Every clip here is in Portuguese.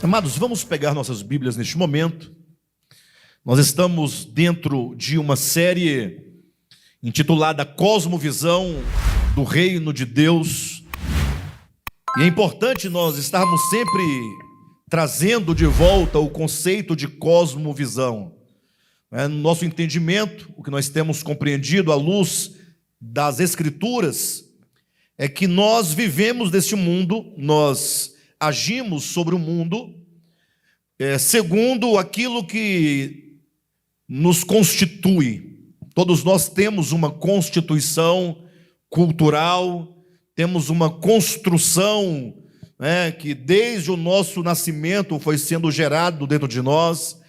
Amados, vamos pegar nossas Bíblias neste momento. Nós estamos dentro de uma série intitulada Cosmovisão do Reino de Deus. E é importante nós estarmos sempre trazendo de volta o conceito de cosmovisão. No nosso entendimento, o que nós temos compreendido à luz das Escrituras é que nós vivemos neste mundo, nós agimos sobre o mundo segundo aquilo que nos constitui. Todos nós temos uma constituição cultural, temos uma construção que desde o nosso nascimento foi sendo gerado dentro de nós,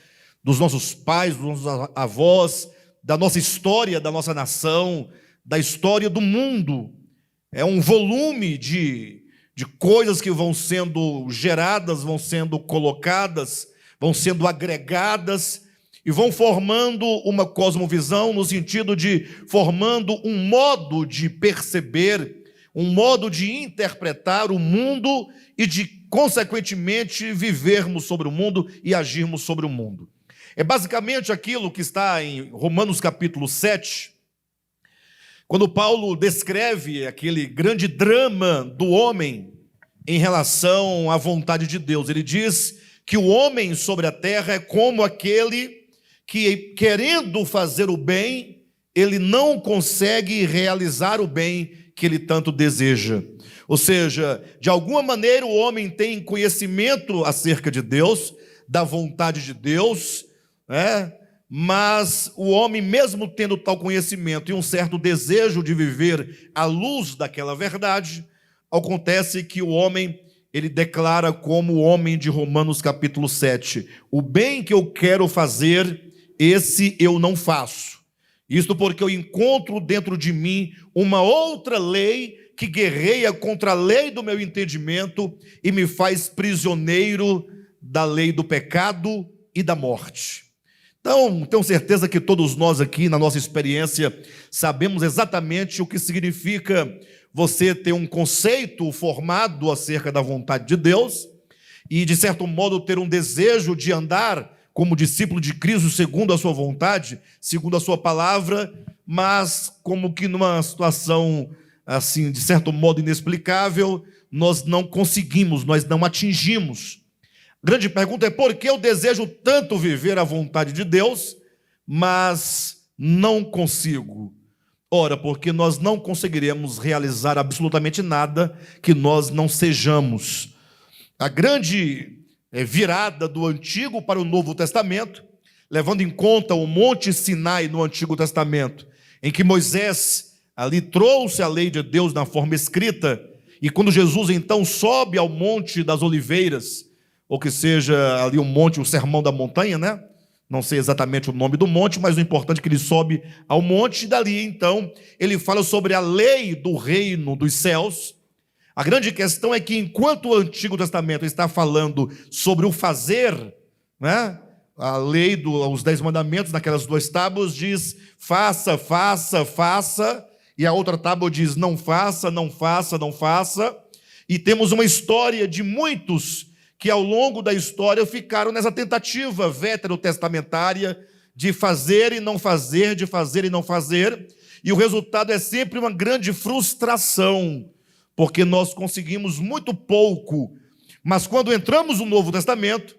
dos nossos pais, dos nossos avós, da nossa história, da nossa nação, da história do mundo. É um volume de coisas que vão sendo geradas, vão sendo colocadas, vão sendo agregadas e vão formando uma cosmovisão no sentido de formando um modo de perceber, um modo de interpretar o mundo e de, consequentemente, vivermos sobre o mundo e agirmos sobre o mundo. É basicamente aquilo que está em Romanos capítulo 7, quando Paulo descreve aquele grande drama do homem em relação à vontade de Deus. Ele diz que o homem sobre a terra é como aquele que, querendo fazer o bem, ele não consegue realizar o bem que ele tanto deseja. Ou seja, de alguma maneira o homem tem conhecimento acerca de Deus, da vontade de Deus, mas o homem, mesmo tendo tal conhecimento e um certo desejo de viver à luz daquela verdade, acontece que o homem, ele declara como o homem de Romanos capítulo 7, o bem que eu quero fazer, esse eu não faço. Isto porque eu encontro dentro de mim uma outra lei que guerreia contra a lei do meu entendimento e me faz prisioneiro da lei do pecado e da morte. Então, tenho certeza que todos nós aqui, na nossa experiência, sabemos exatamente o que significa você ter um conceito formado acerca da vontade de Deus e, de certo modo, ter um desejo de andar como discípulo de Cristo segundo a sua vontade, segundo a sua palavra, mas como que numa situação, assim, de certo modo inexplicável, nós não conseguimos, nós não atingimos. A grande pergunta é por que eu desejo tanto viver a vontade de Deus, mas não consigo? Ora, porque nós não conseguiremos realizar absolutamente nada que nós não sejamos. A grande virada do Antigo para o Novo Testamento, levando em conta o Monte Sinai no Antigo Testamento, em que Moisés ali trouxe a lei de Deus na forma escrita, e quando Jesus então sobe ao Monte das Oliveiras, ou que seja ali um monte, o Sermão da Montanha, Não sei exatamente o nome do monte, mas o importante é que ele sobe ao monte, e dali então ele fala sobre a lei do reino dos céus. A grande questão é que enquanto o Antigo Testamento está falando sobre o fazer, a lei dos 10 mandamentos, naquelas 2 tábuas diz faça, faça, faça, e a outra tábua diz não faça, não faça, não faça, e temos uma história de muitos que ao longo da história ficaram nessa tentativa veterotestamentária de fazer e não fazer, de fazer e não fazer, e o resultado é sempre uma grande frustração, porque nós conseguimos muito pouco, mas quando entramos no Novo Testamento,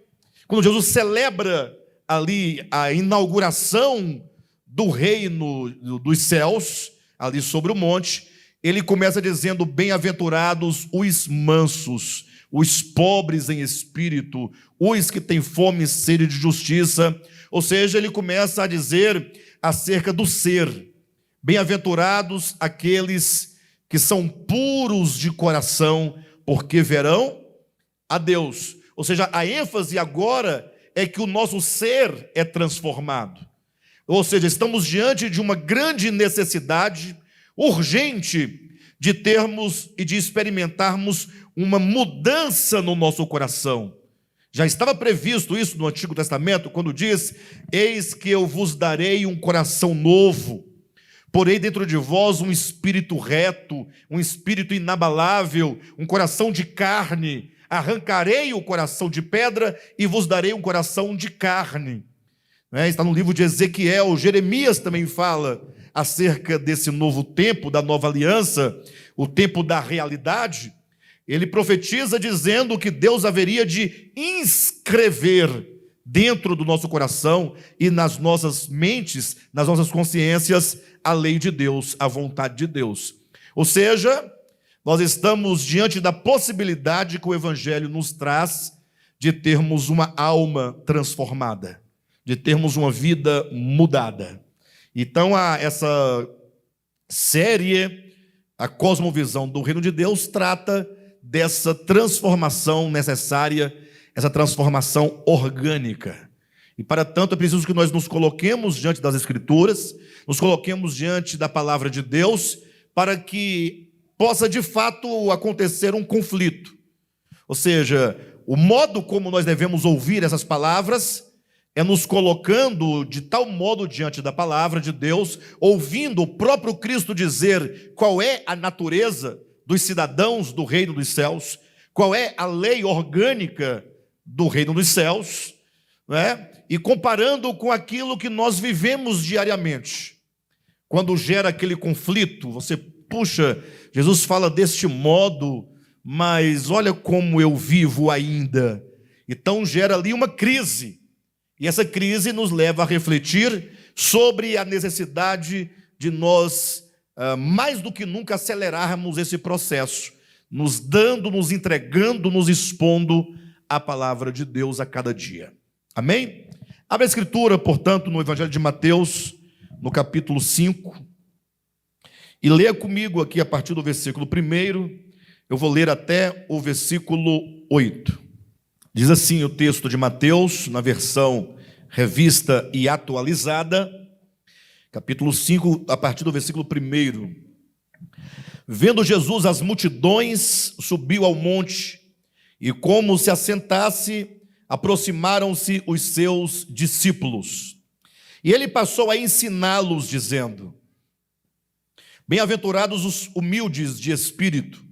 quando Jesus celebra ali a inauguração do reino dos céus, ali sobre o monte, ele começa dizendo, bem-aventurados os mansos, os pobres em espírito, os que têm fome e sede de justiça. Ou seja, ele começa a dizer acerca do ser. Bem-aventurados aqueles que são puros de coração, porque verão a Deus. Ou seja, a ênfase agora é que o nosso ser é transformado. Ou seja, estamos diante de uma grande necessidade urgente de termos e de experimentarmos uma mudança no nosso coração. Já estava previsto isso no Antigo Testamento, quando diz, eis que eu vos darei um coração novo, porei dentro de vós um espírito reto, um espírito inabalável, um coração de carne, arrancarei o coração de pedra e vos darei um coração de carne. Está no livro de Ezequiel. Jeremias também fala acerca desse novo tempo, da nova aliança, o tempo da realidade. Ele profetiza dizendo que Deus haveria de inscrever dentro do nosso coração e nas nossas mentes, nas nossas consciências, a lei de Deus, a vontade de Deus. Ou seja, nós estamos diante da possibilidade que o Evangelho nos traz de termos uma alma transformada, de termos uma vida mudada. Então, essa série, a Cosmovisão do Reino de Deus, trata dessa transformação necessária, essa transformação orgânica. E, para tanto, é preciso que nós nos coloquemos diante das Escrituras, nos coloquemos diante da Palavra de Deus, para que possa, de fato, acontecer um conflito. Ou seja, o modo como nós devemos ouvir essas palavras é nos colocando de tal modo diante da palavra de Deus, ouvindo o próprio Cristo dizer qual é a natureza dos cidadãos do reino dos céus, qual é a lei orgânica do reino dos céus, e comparando com aquilo que nós vivemos diariamente. Quando gera aquele conflito, você, puxa, Jesus fala deste modo, mas olha como eu vivo ainda. Então gera ali uma crise. E essa crise nos leva a refletir sobre a necessidade de nós, mais do que nunca, acelerarmos esse processo, nos dando, nos entregando, nos expondo à palavra de Deus a cada dia. Amém? Abre a Escritura, portanto, no Evangelho de Mateus, no capítulo 5, e leia comigo aqui a partir do versículo 1, eu vou ler até o versículo 8. Diz assim o texto de Mateus, na versão revista e atualizada, capítulo 5, a partir do versículo 1. Vendo Jesus as multidões, subiu ao monte, e como se assentasse, aproximaram-se os seus discípulos. E ele passou a ensiná-los, dizendo: Bem-aventurados os humildes de espírito,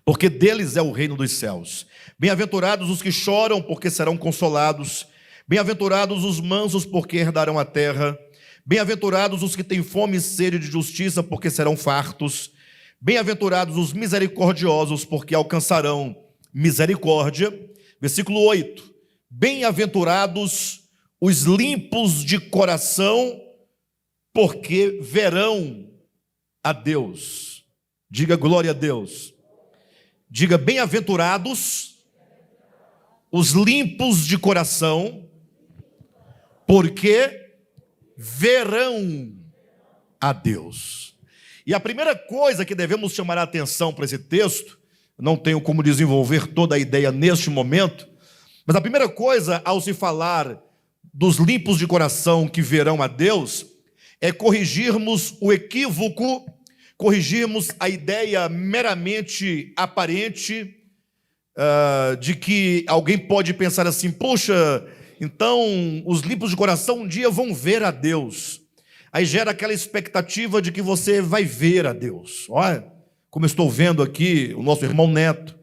porque deles é o reino dos céus. Bem-aventurados os que choram, porque serão consolados. Bem-aventurados os mansos, porque herdarão a terra. Bem-aventurados os que têm fome e sede de justiça, porque serão fartos. Bem-aventurados os misericordiosos, porque alcançarão misericórdia. Versículo 8. Bem-aventurados os limpos de coração, porque verão a Deus. Diga glória a Deus. Diga: bem-aventurados os limpos de coração, porque verão a Deus. E a primeira coisa que devemos chamar a atenção para esse texto, não tenho como desenvolver toda a ideia neste momento, mas a primeira coisa ao se falar dos limpos de coração que verão a Deus, é corrigirmos o equívoco, corrigirmos a ideia meramente aparente de que alguém pode pensar assim: poxa, então os limpos de coração um dia vão ver a Deus. Aí gera aquela expectativa de que você vai ver a Deus. Olha, como eu estou vendo aqui o nosso irmão Neto,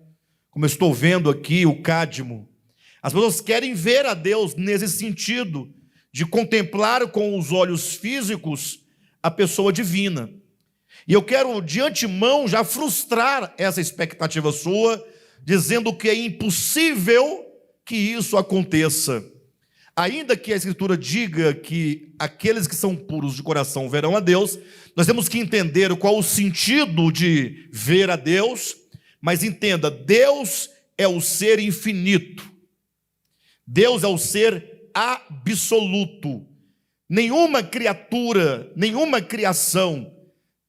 como eu estou vendo aqui o Cádimo. As pessoas querem ver a Deus nesse sentido, de contemplar com os olhos físicos a pessoa divina. E eu quero de antemão já frustrar essa expectativa sua, dizendo que é impossível que isso aconteça. Ainda que a Escritura diga que aqueles que são puros de coração verão a Deus, nós temos que entender qual o sentido de ver a Deus, mas entenda, Deus é o ser infinito, Deus é o ser absoluto. Nenhuma criatura, nenhuma criação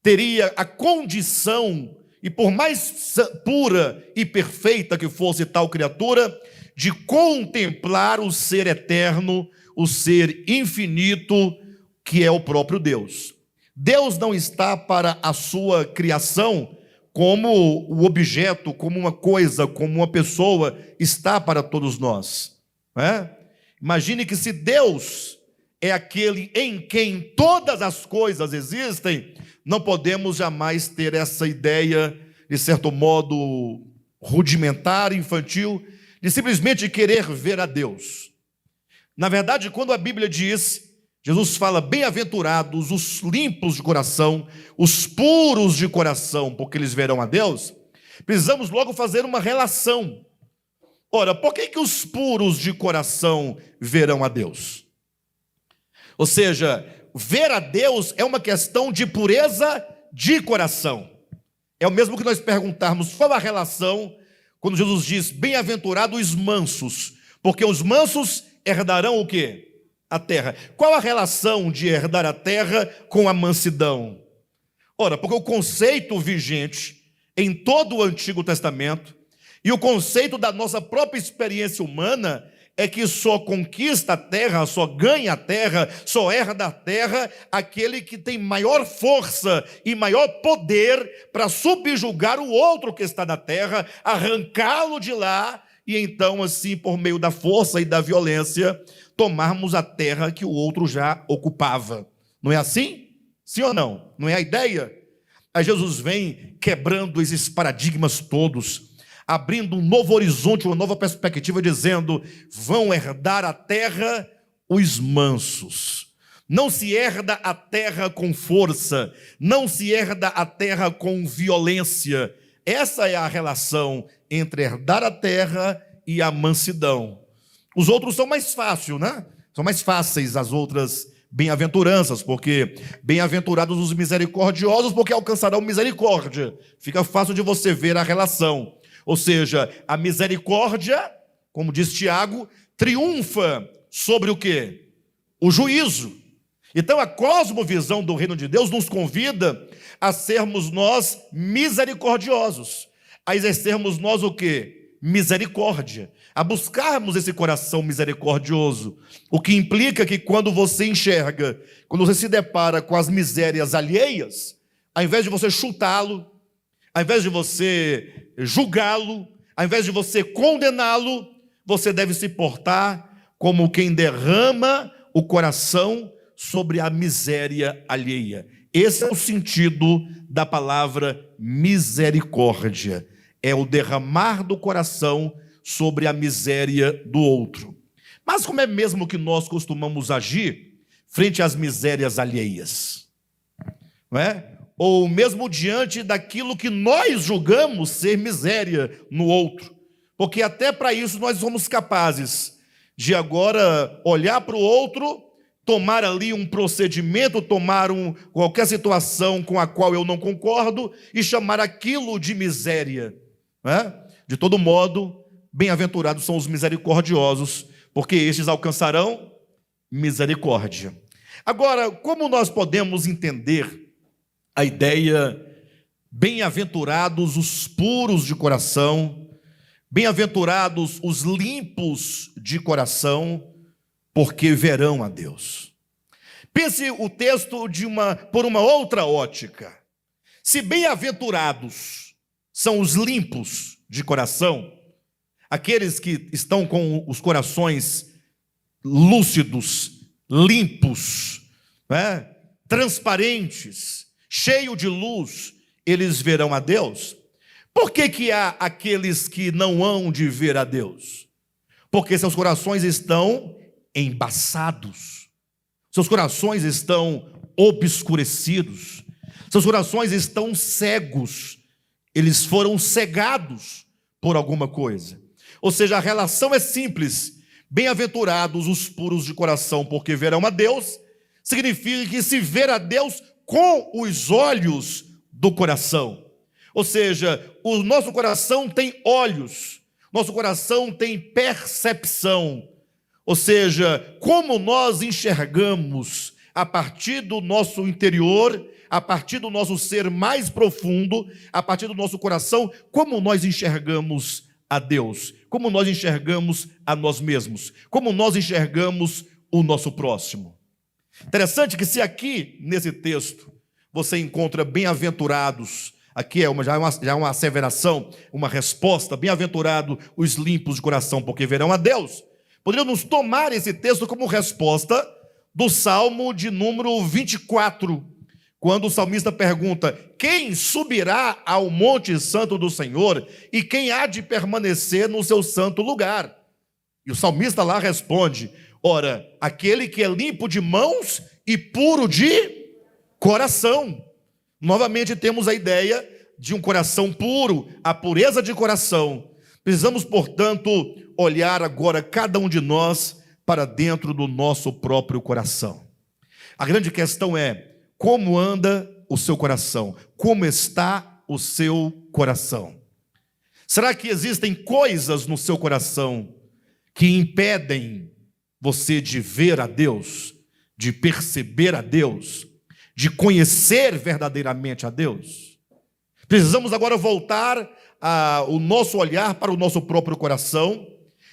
teria a condição, e por mais pura e perfeita que fosse tal criatura, de contemplar o ser eterno, o ser infinito, que é o próprio Deus. Deus não está para a sua criação como o objeto, como uma coisa, como uma pessoa está para todos nós. Imagine que se Deus é aquele em quem todas as coisas existem, não podemos jamais ter essa ideia, de certo modo, rudimentar, infantil, de simplesmente querer ver a Deus. Na verdade, quando a Bíblia diz, Jesus fala, bem-aventurados os limpos de coração, os puros de coração, porque eles verão a Deus, precisamos logo fazer uma relação. Ora, por que os puros de coração verão a Deus? Ou seja, ver a Deus é uma questão de pureza de coração. É o mesmo que nós perguntarmos qual a relação quando Jesus diz, bem-aventurados os mansos, porque os mansos herdarão o quê? A terra. Qual a relação de herdar a terra com a mansidão? Ora, porque o conceito vigente em todo o Antigo Testamento e o conceito da nossa própria experiência humana é que só conquista a terra, só ganha a terra, só herda a terra aquele que tem maior força e maior poder para subjugar o outro que está na terra, arrancá-lo de lá e então, assim, por meio da força e da violência, tomarmos a terra que o outro já ocupava. Não é assim? Sim ou não? Não é a ideia? Aí Jesus vem quebrando esses paradigmas todos, abrindo um novo horizonte, uma nova perspectiva, dizendo, vão herdar a terra os mansos. Não se herda a terra com força, não se herda a terra com violência. Essa é a relação entre herdar a terra e a mansidão. Os outros são mais fáceis, né? São mais fáceis as outras bem-aventuranças, porque bem-aventurados os misericordiosos, porque alcançarão misericórdia. Fica fácil de você ver a relação. Ou seja, a misericórdia, como diz Tiago, triunfa sobre o quê? O juízo. Então a cosmovisão do reino de Deus nos convida a sermos nós misericordiosos, a exercermos nós o quê? Misericórdia, a buscarmos esse coração misericordioso, o que implica que quando você enxerga, quando você se depara com as misérias alheias, ao invés de você chutá-lo, ao invés de você julgá-lo, ao invés de você condená-lo, você deve se portar como quem derrama o coração sobre a miséria alheia. Esse é o sentido da palavra misericórdia. É o derramar do coração sobre a miséria do outro. Mas como é mesmo que nós costumamos agir frente às misérias alheias? Não é? Ou mesmo diante daquilo que nós julgamos ser miséria no outro. Porque até para isso nós somos capazes de agora olhar para o outro, tomar ali um procedimento, tomar qualquer situação com a qual eu não concordo e chamar aquilo de miséria. Não é? De todo modo, bem-aventurados são os misericordiosos, porque estes alcançarão misericórdia. Agora, como nós podemos entender a ideia, bem-aventurados os puros de coração, bem-aventurados os limpos de coração, porque verão a Deus? Pense o texto por uma outra ótica. Se bem-aventurados são os limpos de coração, aqueles que estão com os corações lúcidos, limpos, né? Transparentes, cheio de luz, eles verão a Deus. Por que há aqueles que não hão de ver a Deus? Porque seus corações estão embaçados, seus corações estão obscurecidos, seus corações estão cegos, eles foram cegados por alguma coisa. Ou seja, a relação é simples. Bem-aventurados os puros de coração, porque verão a Deus, significa que se ver a Deus com os olhos do coração. Ou seja, o nosso coração tem olhos, nosso coração tem percepção. Ou seja, como nós enxergamos a partir do nosso interior, a partir do nosso ser mais profundo, a partir do nosso coração, como nós enxergamos a Deus, como nós enxergamos a nós mesmos, como nós enxergamos o nosso próximo. Interessante que se aqui, nesse texto, você encontra bem-aventurados, aqui já é uma asseveração, uma resposta, bem-aventurado os limpos de coração, porque verão a Deus. Poderíamos tomar esse texto como resposta do Salmo de número 24, quando o salmista pergunta: quem subirá ao monte santo do Senhor e quem há de permanecer no seu santo lugar? E o salmista lá responde: ora, aquele que é limpo de mãos e puro de coração. Novamente temos a ideia de um coração puro, a pureza de coração. Precisamos, portanto, olhar agora cada um de nós para dentro do nosso próprio coração. A grande questão é: como anda o seu coração? Como está o seu coração? Será que existem coisas no seu coração que impedem você de ver a Deus, de perceber a Deus, de conhecer verdadeiramente a Deus? Precisamos agora voltar o nosso olhar para o nosso próprio coração,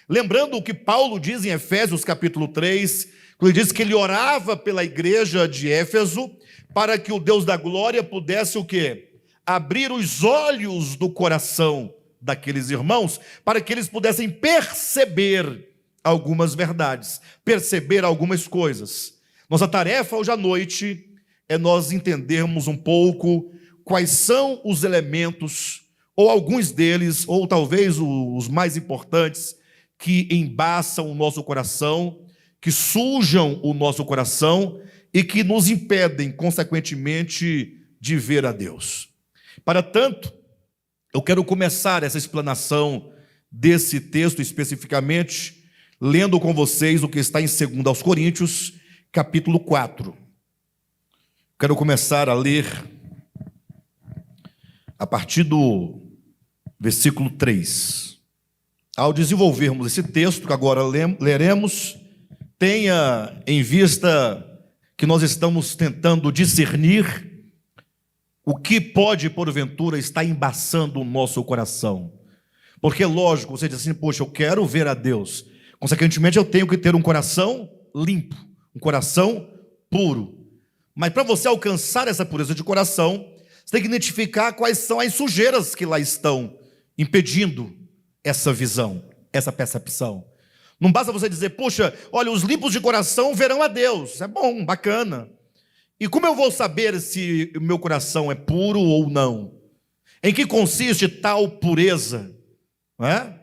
lembrando o que Paulo diz em Efésios capítulo 3, quando ele diz que ele orava pela igreja de Éfeso, para que o Deus da glória pudesse o quê? Abrir os olhos do coração daqueles irmãos, para que eles pudessem perceber algumas verdades, perceber algumas coisas. Nossa tarefa hoje à noite é nós entendermos um pouco quais são os elementos, ou alguns deles, ou talvez os mais importantes, que embaçam o nosso coração, que sujam o nosso coração e que nos impedem, consequentemente, de ver a Deus. Para tanto, eu quero começar essa explanação desse texto especificamente, lendo com vocês o que está em 2 Coríntios, capítulo 4. Quero começar a ler a partir do versículo 3. Ao desenvolvermos esse texto que agora leremos, tenha em vista que nós estamos tentando discernir o que pode, porventura, estar embaçando o nosso coração. Porque, lógico, você diz assim: poxa, eu quero ver a Deus. Consequentemente, eu tenho que ter um coração limpo, um coração puro. Mas para você alcançar essa pureza de coração, você tem que identificar quais são as sujeiras que lá estão impedindo essa visão, essa percepção. Não basta você dizer: poxa, olha, os limpos de coração verão a Deus. É bom, bacana. E como eu vou saber se o meu coração é puro ou não? Em que consiste tal pureza? Não é?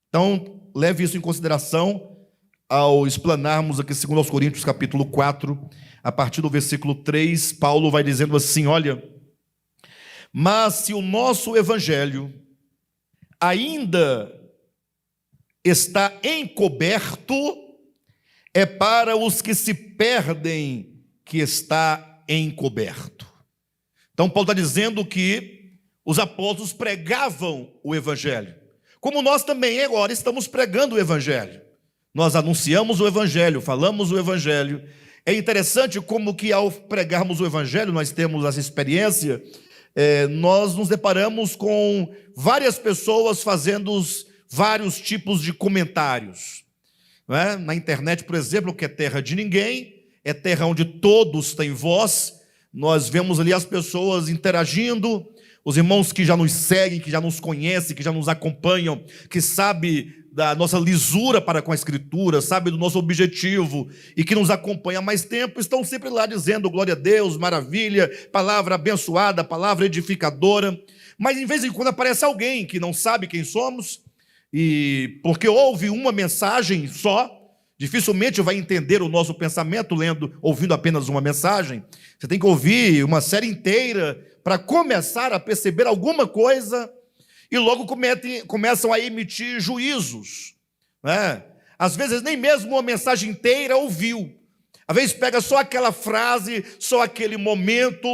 Então, leve isso em consideração ao explanarmos aqui 2 Coríntios capítulo 4, a partir do versículo 3, Paulo vai dizendo assim: olha, mas se o nosso evangelho ainda está encoberto, é para os que se perdem que está encoberto. Então Paulo está dizendo que os apóstolos pregavam o evangelho, como nós também agora estamos pregando o evangelho. Nós anunciamos o evangelho, falamos o evangelho. É interessante como que ao pregarmos o evangelho, nós temos essa experiência, nós nos deparamos com várias pessoas fazendo vários tipos de comentários. Não é? Na internet, por exemplo, que é terra de ninguém, é terra onde todos têm voz. Nós vemos ali as pessoas interagindo, os irmãos que já nos seguem, que já nos conhecem, que já nos acompanham, que sabem da nossa lisura para com a Escritura, sabem do nosso objetivo e que nos acompanham há mais tempo, estão sempre lá dizendo glória a Deus, maravilha, palavra abençoada, palavra edificadora. Mas em vez em quando aparece alguém que não sabe quem somos, e porque ouve uma mensagem só, dificilmente vai entender o nosso pensamento ouvindo apenas uma mensagem. Você tem que ouvir uma série inteira para começar a perceber alguma coisa, e logo começam a emitir juízos, né? Às vezes nem mesmo uma mensagem inteira ouviu. Às vezes pega só aquela frase, só aquele momento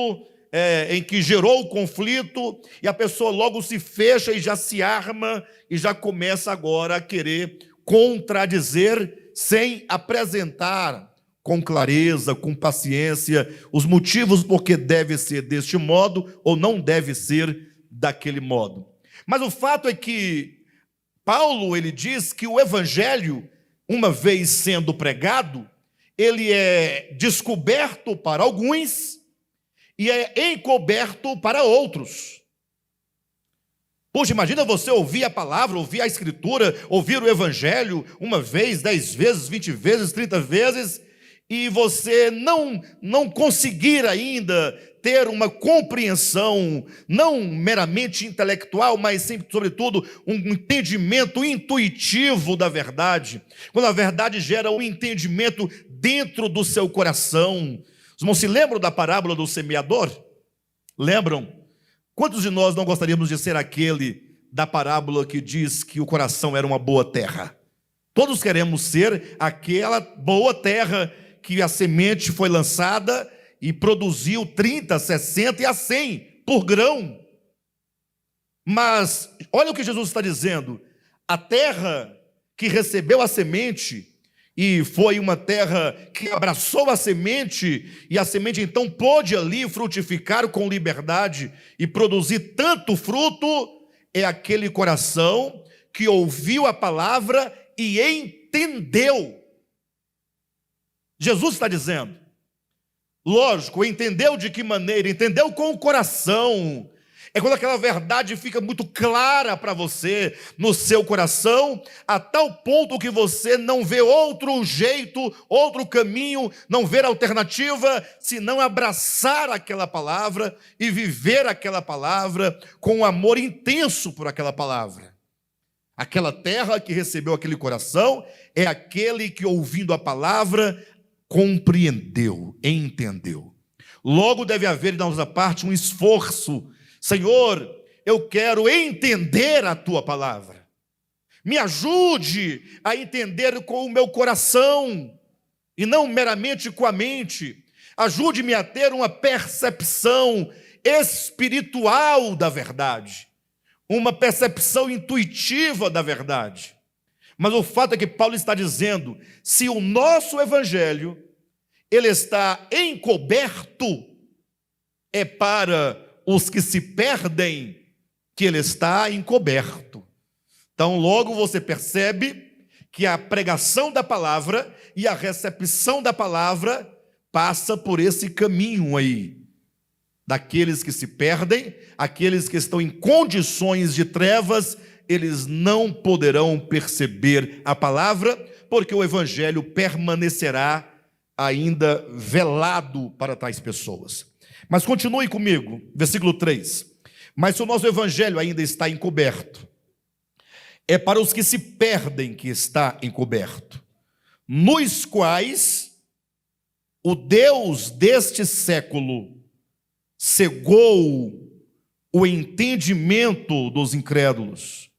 em que gerou o conflito, e a pessoa logo se fecha e já se arma, e já começa agora a querer contradizer, sem apresentar com clareza, com paciência, os motivos por que deve ser deste modo, ou não deve ser daquele modo. Mas o fato é que Paulo, ele diz que o evangelho, uma vez sendo pregado, ele é descoberto para alguns e é encoberto para outros. Poxa, imagina você ouvir a palavra, ouvir a Escritura, ouvir o evangelho uma vez, 10 vezes, 20 vezes, 30 vezes, e você não conseguir ainda ter uma compreensão, não meramente intelectual, mas sobretudo um entendimento intuitivo da verdade, quando a verdade gera um entendimento dentro do seu coração. Os irmãos se lembram da parábola do semeador? Lembram? Quantos de nós não gostaríamos de ser aquele da parábola que diz que o coração era uma boa terra? Todos queremos ser aquela boa terra que a semente foi lançada e produziu 30, 60 e a 100 por grão. Mas olha o que Jesus está dizendo: a terra que recebeu a semente, e foi uma terra que abraçou a semente, e a semente então pôde ali frutificar com liberdade e produzir tanto fruto, é aquele coração que ouviu a palavra e entendeu. Jesus está dizendo, lógico, entendeu de que maneira? Entendeu com o coração. É quando aquela verdade fica muito clara para você, no seu coração, a tal ponto que você não vê outro jeito, outro caminho, não vê alternativa, senão abraçar aquela palavra e viver aquela palavra com um amor intenso por aquela palavra. Aquela terra que recebeu aquele coração é aquele que, ouvindo a palavra, compreendeu, entendeu. Logo deve haver da nossa parte um esforço. Senhor, eu quero entender a tua palavra. Me ajude a entender com o meu coração e não meramente com a mente. Ajude-me a ter uma percepção espiritual da verdade, uma percepção intuitiva da verdade. Mas o fato é que Paulo está dizendo, se o nosso evangelho ele está encoberto, é para os que se perdem que ele está encoberto. Então logo você percebe que a pregação da palavra e a recepção da palavra passa por esse caminho aí, daqueles que se perdem, aqueles que estão em condições de trevas, eles não poderão perceber a palavra, porque o evangelho permanecerá ainda velado para tais pessoas. Mas continue comigo, versículo 3. Mas se o nosso evangelho ainda está encoberto, é para os que se perdem que está encoberto, nos quais o Deus deste século cegou o entendimento dos incrédulos,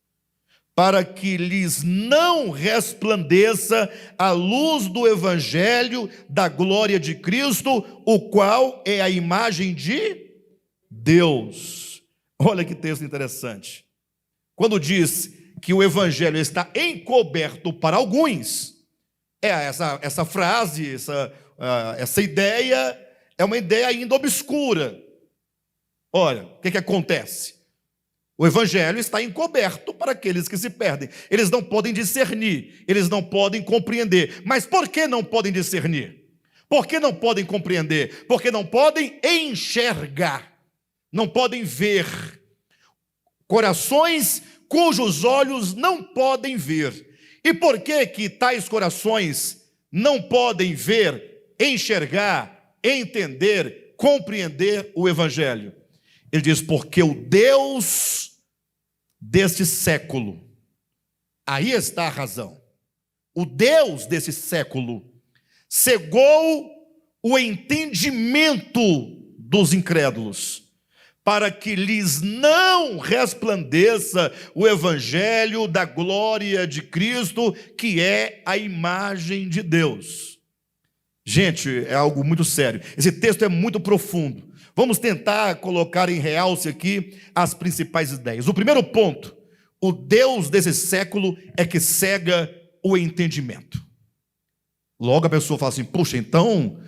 para que lhes não resplandeça a luz do evangelho da glória de Cristo, o qual é a imagem de Deus. Olha que texto interessante. Quando diz que o evangelho está encoberto para alguns, essa frase, essa ideia, é uma ideia ainda obscura. Olha, o que acontece? O evangelho está encoberto para aqueles que se perdem. Eles não podem discernir, eles não podem compreender. Mas por que não podem discernir? Por que não podem compreender? Porque não podem enxergar, não podem ver. Corações cujos olhos não podem ver. E por que tais corações não podem ver, enxergar, entender, compreender o evangelho? Ele diz, porque o Deus deste século, aí está a razão, o Deus desse século cegou o entendimento dos incrédulos, para que lhes não resplandeça o evangelho da glória de Cristo, que é a imagem de Deus. Gente, é algo muito sério, esse texto é muito profundo. Vamos tentar colocar em realce aqui as principais ideias. O primeiro ponto, o Deus desse século é que cega o entendimento. Logo a pessoa fala assim, puxa, então,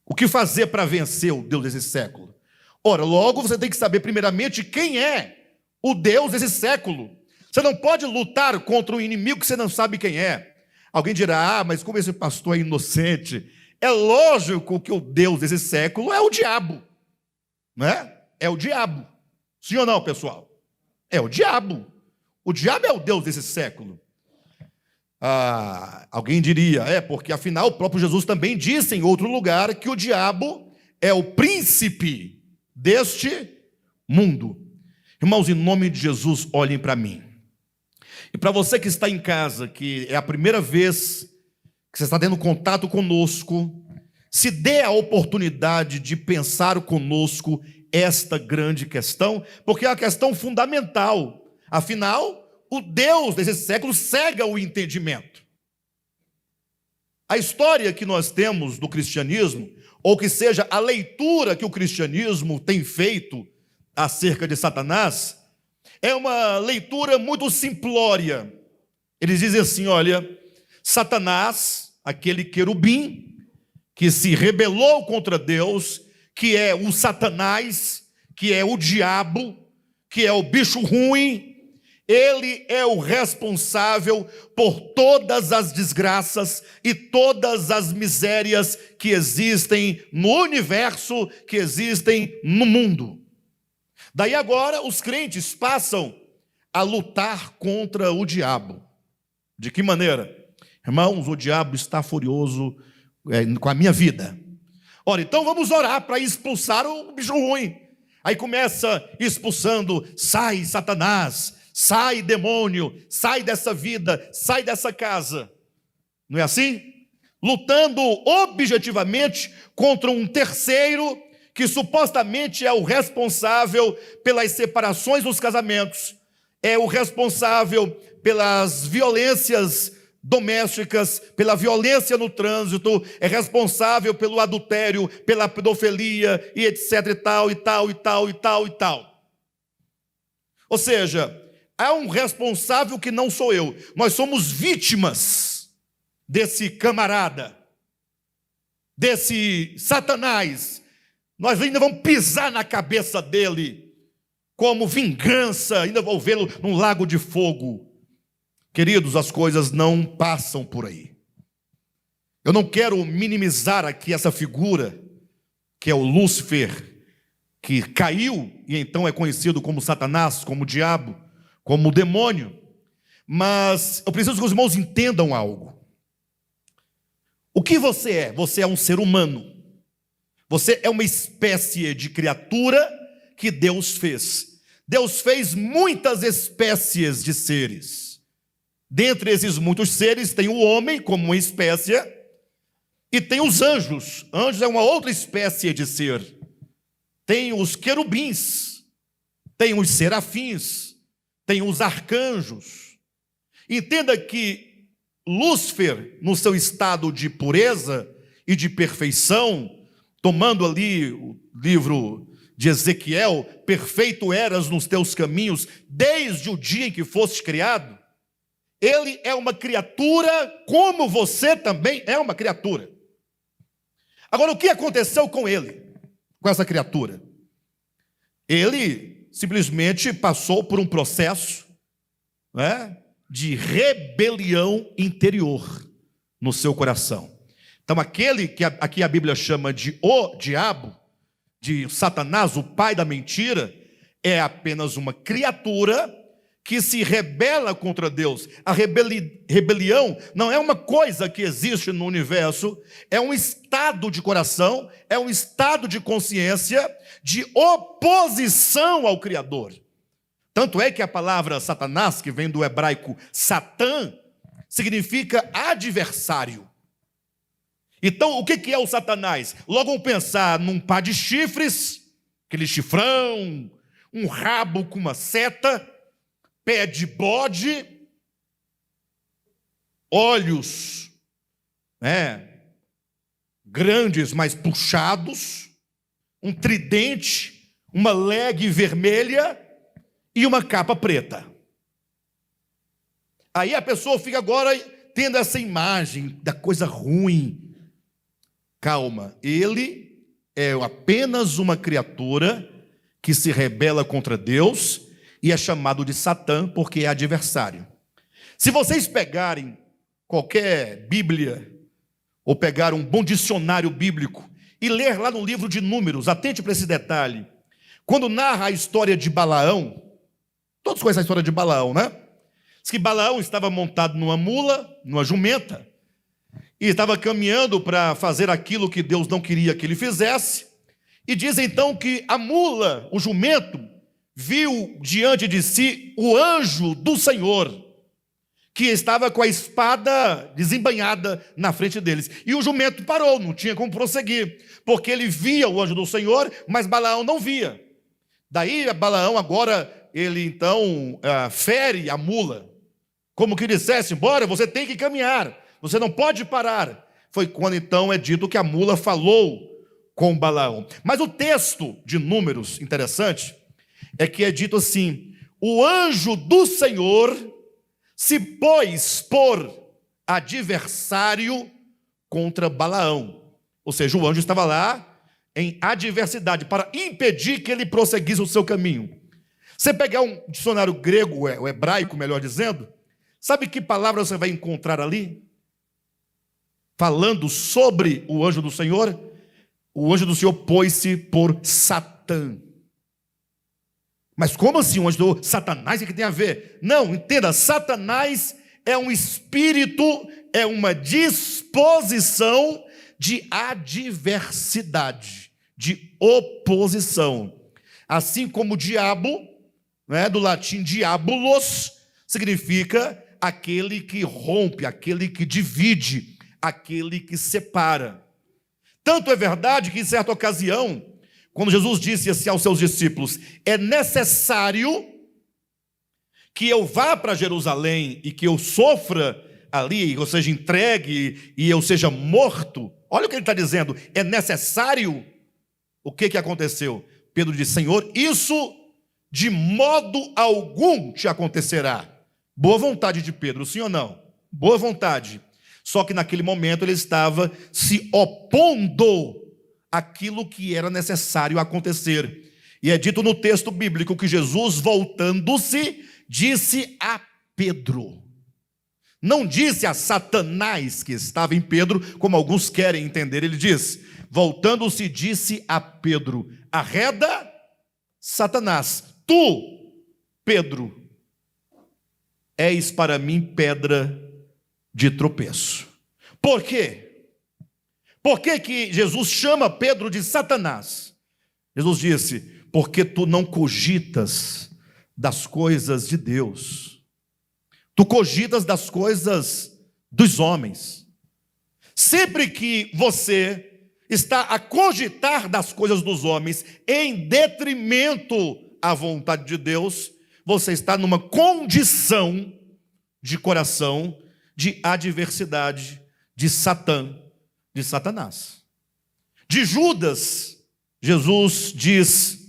o que fazer para vencer o Deus desse século? Ora, logo você tem que saber primeiramente quem é o Deus desse século. Você não pode lutar contra um inimigo que você não sabe quem é. Alguém dirá, mas como esse pastor é inocente? É lógico que o Deus desse século é o diabo, não é? É o diabo. Sim ou não, pessoal? É o diabo. O diabo é o Deus desse século. Alguém diria, porque afinal o próprio Jesus também disse em outro lugar que o diabo é o príncipe deste mundo. Irmãos, em nome de Jesus, olhem para mim. E para você que está em casa, que é a primeira vez que você está tendo contato conosco, se dê a oportunidade de pensar conosco esta grande questão, porque é uma questão fundamental. Afinal, o Deus desse século cega o entendimento. A história que nós temos do cristianismo, ou que seja a leitura que o cristianismo tem feito acerca de Satanás, é uma leitura muito simplória. Eles dizem assim, olha, Satanás, aquele querubim que se rebelou contra Deus, que é o Satanás, que é o diabo, que é o bicho ruim, ele é o responsável por todas as desgraças e todas as misérias que existem no universo, que existem no mundo. Daí agora os crentes passam a lutar contra o diabo. De que maneira? Irmãos, o diabo está furioso com a minha vida. Ora, então vamos orar para expulsar o bicho ruim. Aí começa expulsando, sai Satanás, sai demônio, sai dessa vida, sai dessa casa. Não é assim? Lutando objetivamente contra um terceiro que supostamente é o responsável pelas separações dos casamentos, é o responsável pelas violências domésticas, pela violência no trânsito, é responsável pelo adultério, pela pedofilia e etc e tal, e tal, e tal, e tal, e tal. Ou seja, há um responsável que não sou eu. Nós somos vítimas desse camarada, desse Satanás. Nós ainda vamos pisar na cabeça dele como vingança, ainda vou vê-lo num lago de fogo. Queridos, as coisas não passam por aí. Eu não quero minimizar aqui essa figura, que é o Lúcifer, que caiu e então é conhecido como Satanás, como o diabo, como o demônio. Mas eu preciso que os irmãos entendam algo. O que você é? Você é um ser humano. Você é uma espécie de criatura que Deus fez. Deus fez muitas espécies de seres. Dentre esses muitos seres, tem o homem como uma espécie, e tem os anjos. Anjos é uma outra espécie de ser. Tem os querubins, tem os serafins, tem os arcanjos. Entenda que Lúcifer, no seu estado de pureza e de perfeição, tomando ali o livro de Ezequiel, perfeito eras nos teus caminhos, desde o dia em que foste criado, ele é uma criatura como você também é uma criatura. Agora, o que aconteceu com ele, com essa criatura? Ele simplesmente passou por um processo, de rebelião interior no seu coração. Então, aquele que aqui a Bíblia chama de o diabo, de Satanás, o pai da mentira, é apenas uma criatura que se rebela contra Deus. A rebelião não é uma coisa que existe no universo, é um estado de coração, é um estado de consciência de oposição ao Criador. Tanto é que a palavra Satanás, que vem do hebraico Satã, significa adversário. Então, o que é o Satanás? Logo vamos pensar num par de chifres, aquele chifrão, um rabo com uma seta, pé de bode, olhos grandes, mas puxados, um tridente, uma legue vermelha e uma capa preta. Aí a pessoa fica agora tendo essa imagem da coisa ruim. Calma, ele é apenas uma criatura que se rebela contra Deus e é chamado de Satã porque é adversário. Se vocês pegarem qualquer Bíblia, ou pegar um bom dicionário bíblico, e ler lá no livro de Números, atente para esse detalhe, quando narra a história de Balaão, todos conhecem a história de Balaão, né? Diz que Balaão estava montado numa mula, numa jumenta, e estava caminhando para fazer aquilo que Deus não queria que ele fizesse. E diz então que a mula, o jumento, viu diante de si o anjo do Senhor, que estava com a espada desembainhada na frente deles. E o jumento parou, não tinha como prosseguir, porque ele via o anjo do Senhor, mas Balaão não via. Daí Balaão agora, ele então fere a mula, como que dissesse: bora, você tem que caminhar, você não pode parar. Foi quando então é dito que a mula falou com Balaão. Mas o texto de Números, interessante, é que é dito assim: o anjo do Senhor se pôs por adversário contra Balaão. Ou seja, o anjo estava lá em adversidade para impedir que ele prosseguisse o seu caminho. Você pegar um dicionário grego, o hebraico, melhor dizendo, sabe que palavra você vai encontrar ali? Falando sobre o anjo do Senhor, o anjo do Senhor pôs-se por Satã. Mas como assim o anjo do Satanás? O que tem a ver? Não, entenda, Satanás é um espírito, é uma disposição de adversidade, de oposição. Assim como o diabo, do latim diabolos, significa aquele que rompe, aquele que divide, aquele que separa. Tanto é verdade que em certa ocasião, quando Jesus disse assim aos seus discípulos: é necessário que eu vá para Jerusalém e que eu sofra ali, ou seja, entregue e eu seja morto. Olha o que ele está dizendo: é necessário. O que aconteceu? Pedro disse: Senhor, isso de modo algum te acontecerá. Boa vontade de Pedro, sim ou não? Boa vontade. Só que naquele momento ele estava se opondo àquilo que era necessário acontecer. E é dito no texto bíblico que Jesus, voltando-se, disse a Pedro. Não disse a Satanás que estava em Pedro, como alguns querem entender. Ele diz, voltando-se, disse a Pedro: arreda, Satanás, tu, Pedro, és para mim pedra de tropeço. Por quê? Por que Jesus chama Pedro de Satanás? Jesus disse: porque tu não cogitas das coisas de Deus, tu cogitas das coisas dos homens. Sempre que você está a cogitar das coisas dos homens em detrimento à vontade de Deus, você está numa condição de coração de adversidade de Satã, de Satanás. De Judas, Jesus diz: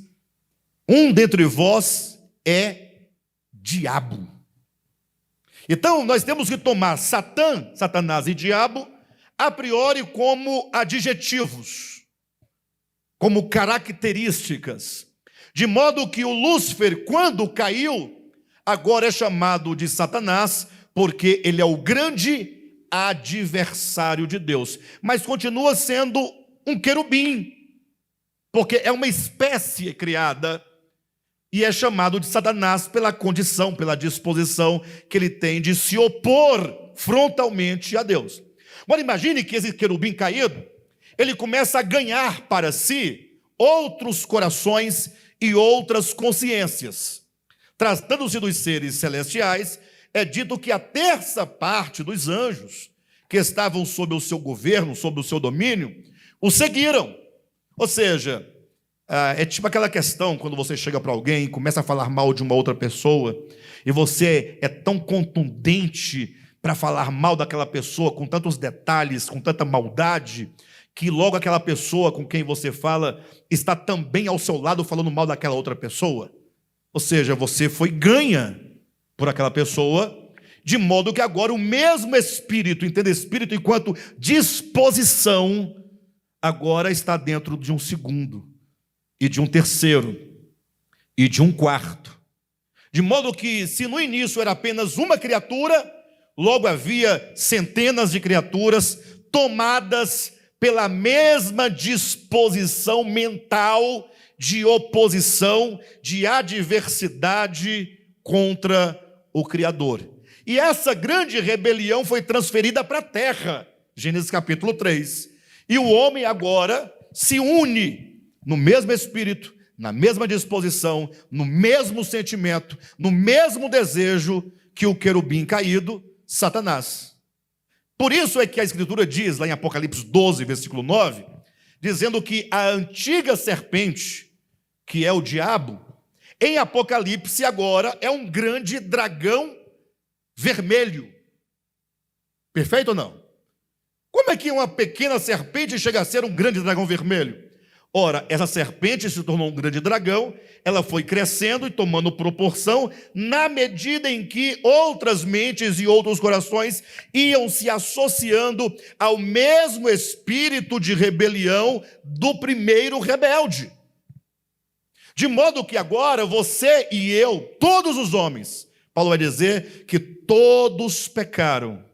um dentre vós é diabo. Então nós temos que tomar Satã, Satanás e diabo a priori como adjetivos, como características, de modo que o Lúcifer, quando caiu, agora é chamado de Satanás, porque ele é o grande adversário de Deus, mas continua sendo um querubim, porque é uma espécie criada, e é chamado de Satanás pela condição, pela disposição que ele tem de se opor frontalmente a Deus. Agora imagine que esse querubim caído, ele começa a ganhar para si outros corações e outras consciências. Tratando-se dos seres celestiais, é dito que a terça parte dos anjos que estavam sob o seu governo, sob o seu domínio, o seguiram. Ou seja, é tipo aquela questão quando você chega para alguém e começa a falar mal de uma outra pessoa, e você é tão contundente para falar mal daquela pessoa, com tantos detalhes, com tanta maldade, que logo aquela pessoa com quem você fala está também ao seu lado falando mal daquela outra pessoa. Ou seja, você foi ganha por aquela pessoa, de modo que agora o mesmo espírito, entenda, espírito enquanto disposição, agora está dentro de um segundo, e de um terceiro, e de um quarto. De modo que, se no início era apenas uma criatura, logo havia centenas de criaturas tomadas pela mesma disposição mental de oposição, de adversidade contra o Criador. E essa grande rebelião foi transferida para a terra, Gênesis capítulo 3. E o homem agora se une no mesmo espírito, na mesma disposição, no mesmo sentimento, no mesmo desejo que o querubim caído, Satanás. Por isso é que a Escritura diz, lá em Apocalipse 12, versículo 9, dizendo que a antiga serpente, que é o diabo, em Apocalipse agora é um grande dragão vermelho. Perfeito ou não? Como é que uma pequena serpente chega a ser um grande dragão vermelho? Ora, essa serpente se tornou um grande dragão, ela foi crescendo e tomando proporção na medida em que outras mentes e outros corações iam se associando ao mesmo espírito de rebelião do primeiro rebelde. De modo que agora você e eu, todos os homens, Paulo vai dizer que todos pecaram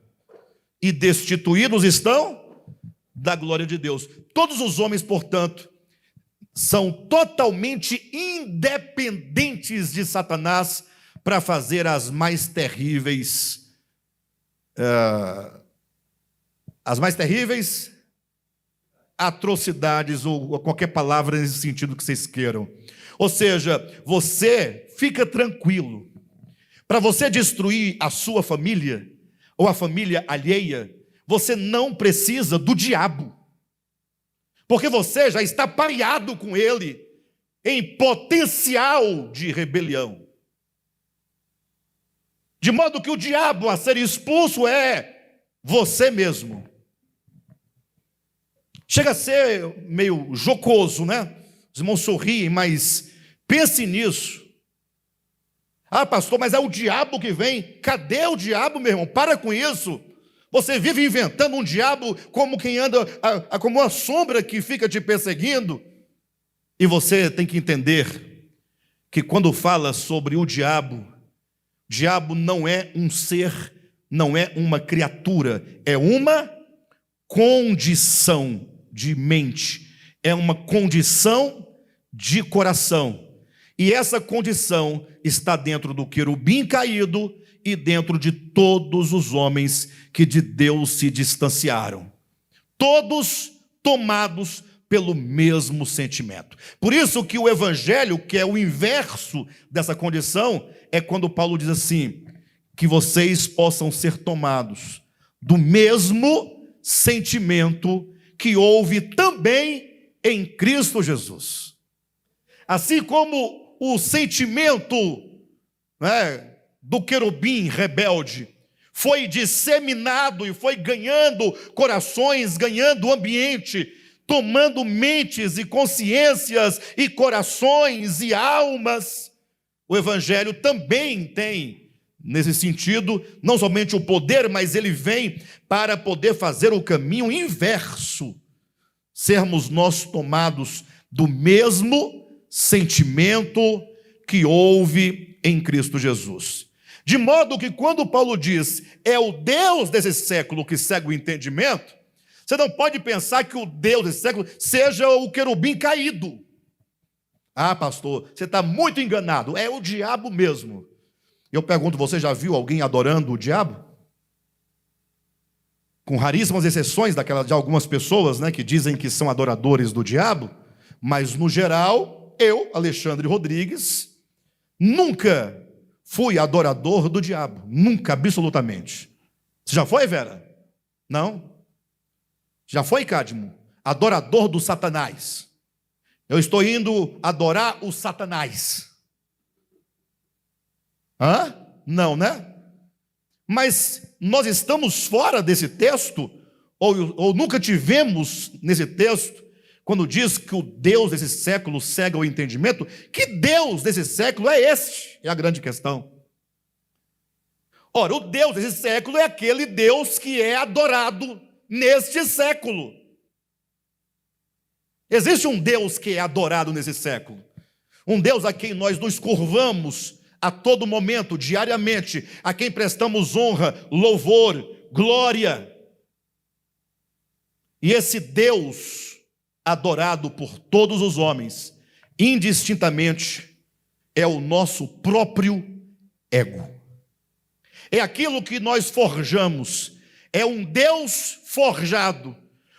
e destituídos estão da glória de Deus. Todos os homens, portanto, são totalmente independentes de Satanás para fazer as mais terríveis atrocidades, ou qualquer palavra nesse sentido que vocês queiram. Ou seja, você fica tranquilo. Para você destruir a sua família, ou a família alheia, você não precisa do diabo. Porque você já está pareado com ele em potencial de rebelião. De modo que o diabo a ser expulso é você mesmo. Chega a ser meio jocoso, né? Os irmãos sorriem, mas pense nisso. Ah, pastor, mas é o diabo que vem. Cadê o diabo, meu irmão? Para com isso. Você vive inventando um diabo como quem anda, como uma sombra que fica te perseguindo. E você tem que entender que quando fala sobre o diabo não é um ser, não é uma criatura, é uma condição de mente, é uma condição de coração. E essa condição está dentro do querubim caído e dentro de todos os homens que de Deus se distanciaram. Todos tomados pelo mesmo sentimento. Por isso que o evangelho, que é o inverso dessa condição, é quando Paulo diz assim, que vocês possam ser tomados do mesmo sentimento que houve também em Cristo Jesus. Assim como o sentimento, né, do querubim rebelde foi disseminado e foi ganhando corações, ganhando ambiente, tomando mentes e consciências e corações e almas, o evangelho também tem, nesse sentido, não somente o poder, mas ele vem para poder fazer o caminho inverso, sermos nós tomados do mesmo sentimento que houve em Cristo Jesus. De modo que quando Paulo diz, é o Deus desse século que cega o entendimento, você não pode pensar que o Deus desse século seja o querubim caído. Ah, pastor, você está muito enganado, é o diabo mesmo. Eu pergunto, você já viu alguém adorando o diabo? Com raríssimas exceções de algumas pessoas, né, que dizem que são adoradores do diabo, mas no geral, eu, Alexandre Rodrigues, nunca fui adorador do diabo, nunca, absolutamente. Você já foi, Vera? Não? Já foi, Cadmo? Adorador do Satanás. Eu estou indo adorar o Satanás. Hã? Não, né? Mas nós estamos fora desse texto, ou nunca tivemos nesse texto, quando diz que o Deus desse século cega o entendimento. Que Deus desse século é este? É a grande questão. Ora, o Deus desse século é aquele Deus que é adorado neste século. Existe um Deus que é adorado nesse século. Um Deus a quem nós nos curvamos a todo momento, diariamente, a quem prestamos honra, louvor, glória. E esse Deus adorado por todos os homens, indistintamente, é o nosso próprio ego. é aquilo que nós forjamos, é um Deus forjado.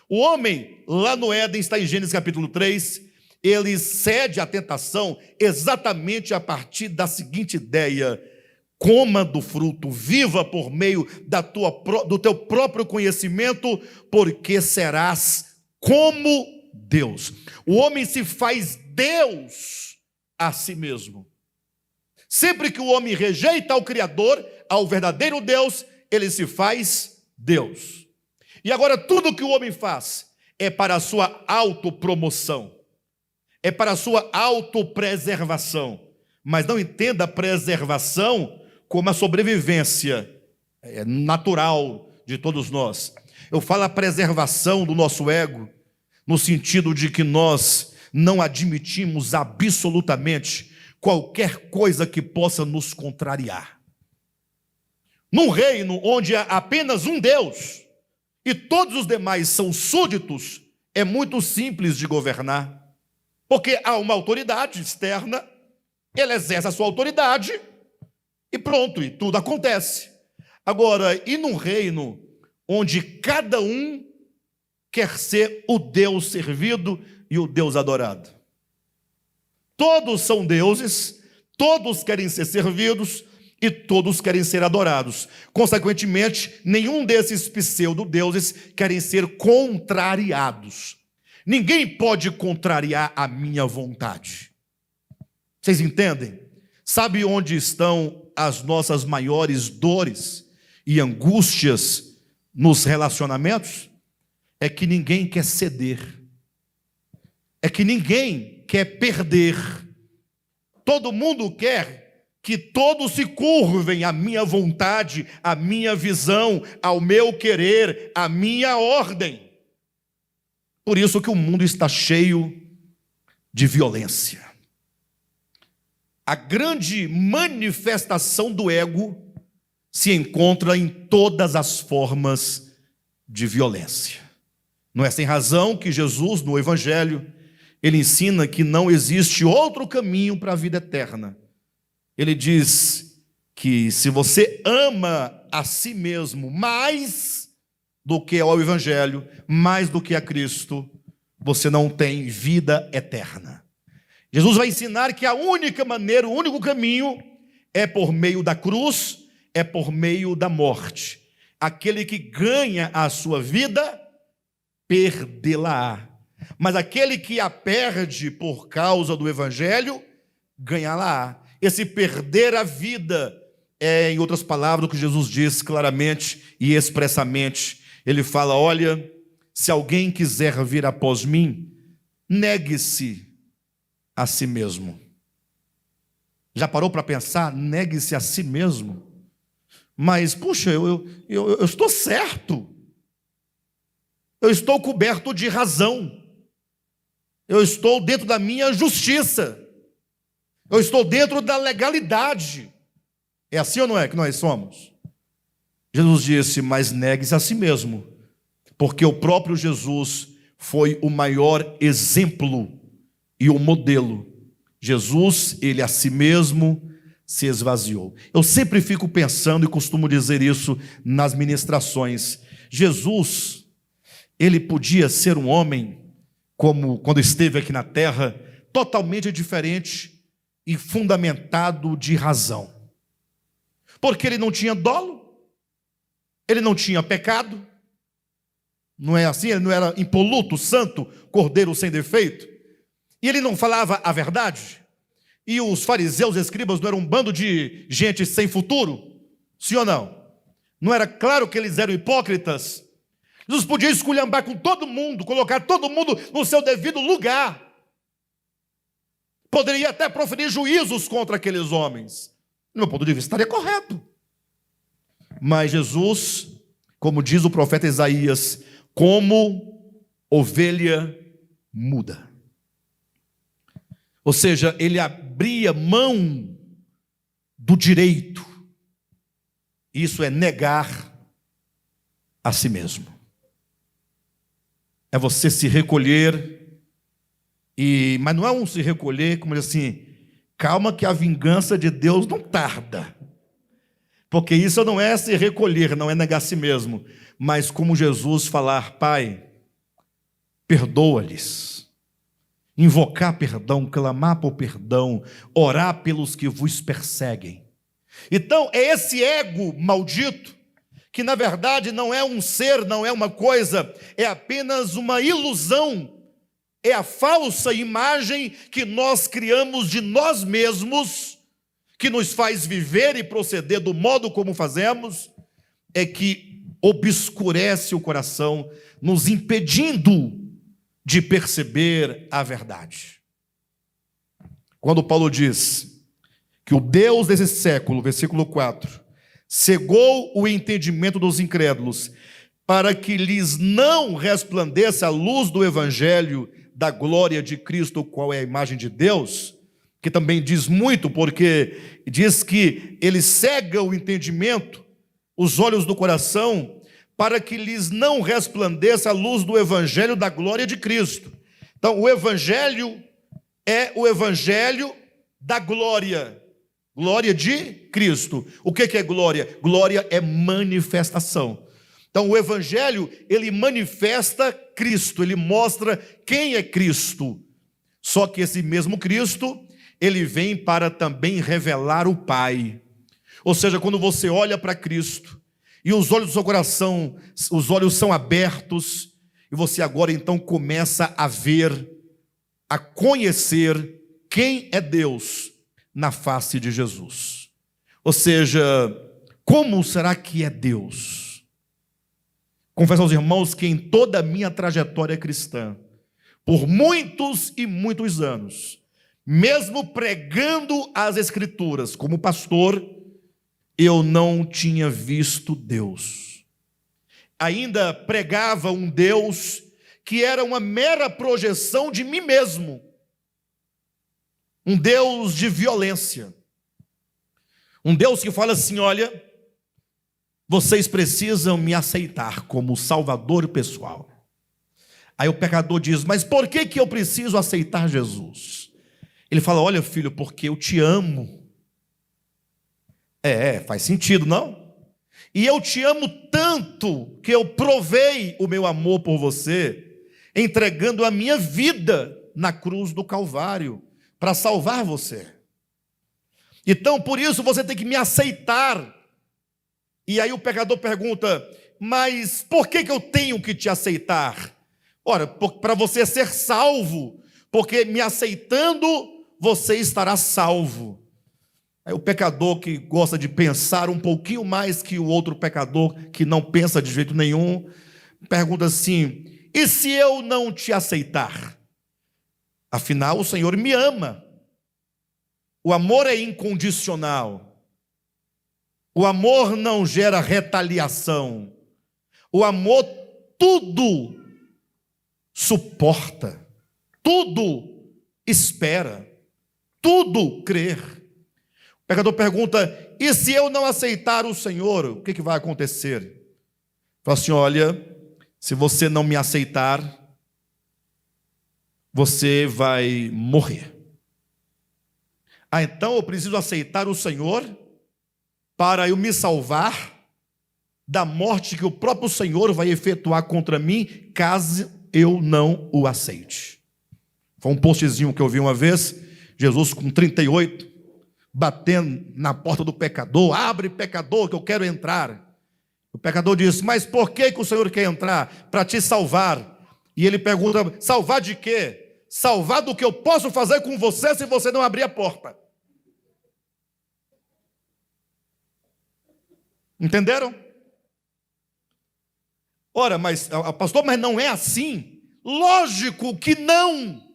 O homem, lá no Éden, está em Gênesis capítulo 3, ele cede à tentação exatamente a partir da seguinte ideia: coma do fruto, viva por meio do teu próprio conhecimento, porque serás como Deus. O homem se faz Deus a si mesmo. Sempre que o homem rejeita ao Criador, ao verdadeiro Deus, ele se faz Deus. E agora tudo que o homem faz é para a sua autopromoção, é para a sua autopreservação. Mas não entenda a preservação como a sobrevivência natural de todos nós. Eu falo a preservação do nosso ego, no sentido de que nós não admitimos absolutamente qualquer coisa que possa nos contrariar. Num reino onde há apenas um Deus e todos os demais são súditos, é muito simples de governar, porque há uma autoridade externa, ele exerce a sua autoridade e pronto, e tudo acontece. Agora, e num reino onde cada um quer ser o Deus servido e o Deus adorado? Todos são deuses, todos querem ser servidos e todos querem ser adorados. Consequentemente, nenhum desses pseudo-deuses querem ser contrariados. Ninguém pode contrariar a minha vontade. Vocês entendem? Sabe onde estão as nossas maiores dores e angústias nos relacionamentos? É que ninguém quer ceder. É que ninguém quer perder. Todo mundo quer que todos se curvem à minha vontade, à minha visão, ao meu querer, à minha ordem. Por isso que o mundo está cheio de violência. A grande manifestação do ego se encontra em todas as formas de violência. Não é sem razão que Jesus, no Evangelho, ele ensina que não existe outro caminho para a vida eterna. Ele diz que se você ama a si mesmo mais do que ao Evangelho, mais do que a Cristo, você não tem vida eterna. Jesus vai ensinar que a única maneira, o único caminho é por meio da cruz, é por meio da morte. Aquele que ganha a sua vida, perdê-la-á. Mas aquele que a perde por causa do Evangelho, ganhá-la-á. Esse perder a vida é, em outras palavras, o que Jesus diz claramente e expressamente. Ele fala: olha, se alguém quiser vir após mim, negue-se a si mesmo. Já parou para pensar? Negue-se a si mesmo. Mas, puxa, eu estou certo. Eu estou coberto de razão. Eu estou dentro da minha justiça. Eu estou dentro da legalidade. É assim ou não é que nós somos? Jesus disse: mas negue-se a si mesmo, porque o próprio Jesus foi o maior exemplo e o modelo. Jesus, ele a si mesmo se esvaziou. Eu sempre fico pensando e costumo dizer isso nas ministrações. Jesus, ele podia ser um homem, como quando esteve aqui na terra, totalmente diferente e fundamentado de razão. Porque ele não tinha dolo, ele não tinha pecado, não é assim? Ele não era impoluto, santo, cordeiro sem defeito. E ele não falava a verdade? E os fariseus e escribas não eram um bando de gente sem futuro? Sim ou não? Não era claro que eles eram hipócritas? Jesus podia esculhambar com todo mundo, colocar todo mundo no seu devido lugar. Poderia até proferir juízos contra aqueles homens. Do meu ponto de vista, estaria correto. Mas Jesus, como diz o profeta Isaías, como ovelha muda. Ou seja, ele abria mão do direito. Isso é negar a si mesmo. É você se recolher, mas não é um se recolher, como diz assim, calma que a vingança de Deus não tarda. Porque isso não é se recolher, não é negar a si mesmo, mas como Jesus falar: Pai, perdoa-lhes, invocar perdão, clamar por perdão, orar pelos que vos perseguem. Então, é esse ego maldito, que na verdade não é um ser, não é uma coisa, é apenas uma ilusão, é a falsa imagem que nós criamos de nós mesmos, que nos faz viver e proceder do modo como fazemos, é que obscurece o coração, nos impedindo de perceber a verdade. Quando Paulo diz que o Deus desse século, versículo 4, cegou o entendimento dos incrédulos, para que lhes não resplandeça a luz do evangelho da glória de Cristo, qual é a imagem de Deus, que também diz muito, porque diz que ele cega o entendimento, os olhos do coração, para que lhes não resplandeça a luz do evangelho da glória de Cristo. Então, o evangelho é o evangelho da glória, glória de Cristo. O que é glória? Glória é manifestação. Então, o evangelho, ele manifesta Cristo, ele mostra quem é Cristo. Só que esse mesmo Cristo, ele vem para também revelar o Pai. Ou seja, quando você olha para Cristo, e os olhos do seu coração, os olhos são abertos, e você agora então começa a ver, a conhecer quem é Deus na face de Jesus. Ou seja, como será que é Deus? Confesso aos irmãos que em toda a minha trajetória cristã, por muitos e muitos anos, mesmo pregando as Escrituras como pastor, eu não tinha visto Deus. Ainda pregava um Deus que era uma mera projeção de mim mesmo. Um Deus de violência. Um Deus que fala assim: olha, vocês precisam me aceitar como Salvador pessoal. Aí o pecador diz: mas por que eu preciso aceitar Jesus? Ele fala: olha, filho, porque eu te amo. Faz sentido, não? E eu te amo tanto que eu provei o meu amor por você, entregando a minha vida na cruz do Calvário, para salvar você. Então, por isso, você tem que me aceitar. E aí o pecador pergunta: mas por que eu tenho que te aceitar? Ora, para você ser salvo, porque me aceitando, você estará salvo. Aí o pecador que gosta de pensar um pouquinho mais que o outro pecador, que não pensa de jeito nenhum, pergunta assim: e se eu não te aceitar? Afinal, o Senhor me ama. O amor é incondicional. O amor não gera retaliação. O amor tudo suporta, tudo espera, tudo crer. O pecador pergunta: e se eu não aceitar o Senhor, o que vai acontecer? Fala assim: olha, se você não me aceitar, você vai morrer. Então eu preciso aceitar o Senhor para eu me salvar da morte que o próprio Senhor vai efetuar contra mim, caso eu não o aceite. Foi um postzinho que eu vi uma vez, Jesus com 38, batendo na porta do pecador: abre, pecador, que eu quero entrar. O pecador disse: mas por que o Senhor quer entrar? Para te salvar. E ele pergunta: salvar de quê? Salvar do que eu posso fazer com você se você não abrir a porta. Entenderam? Ora, mas pastor, mas não é assim? Lógico que não.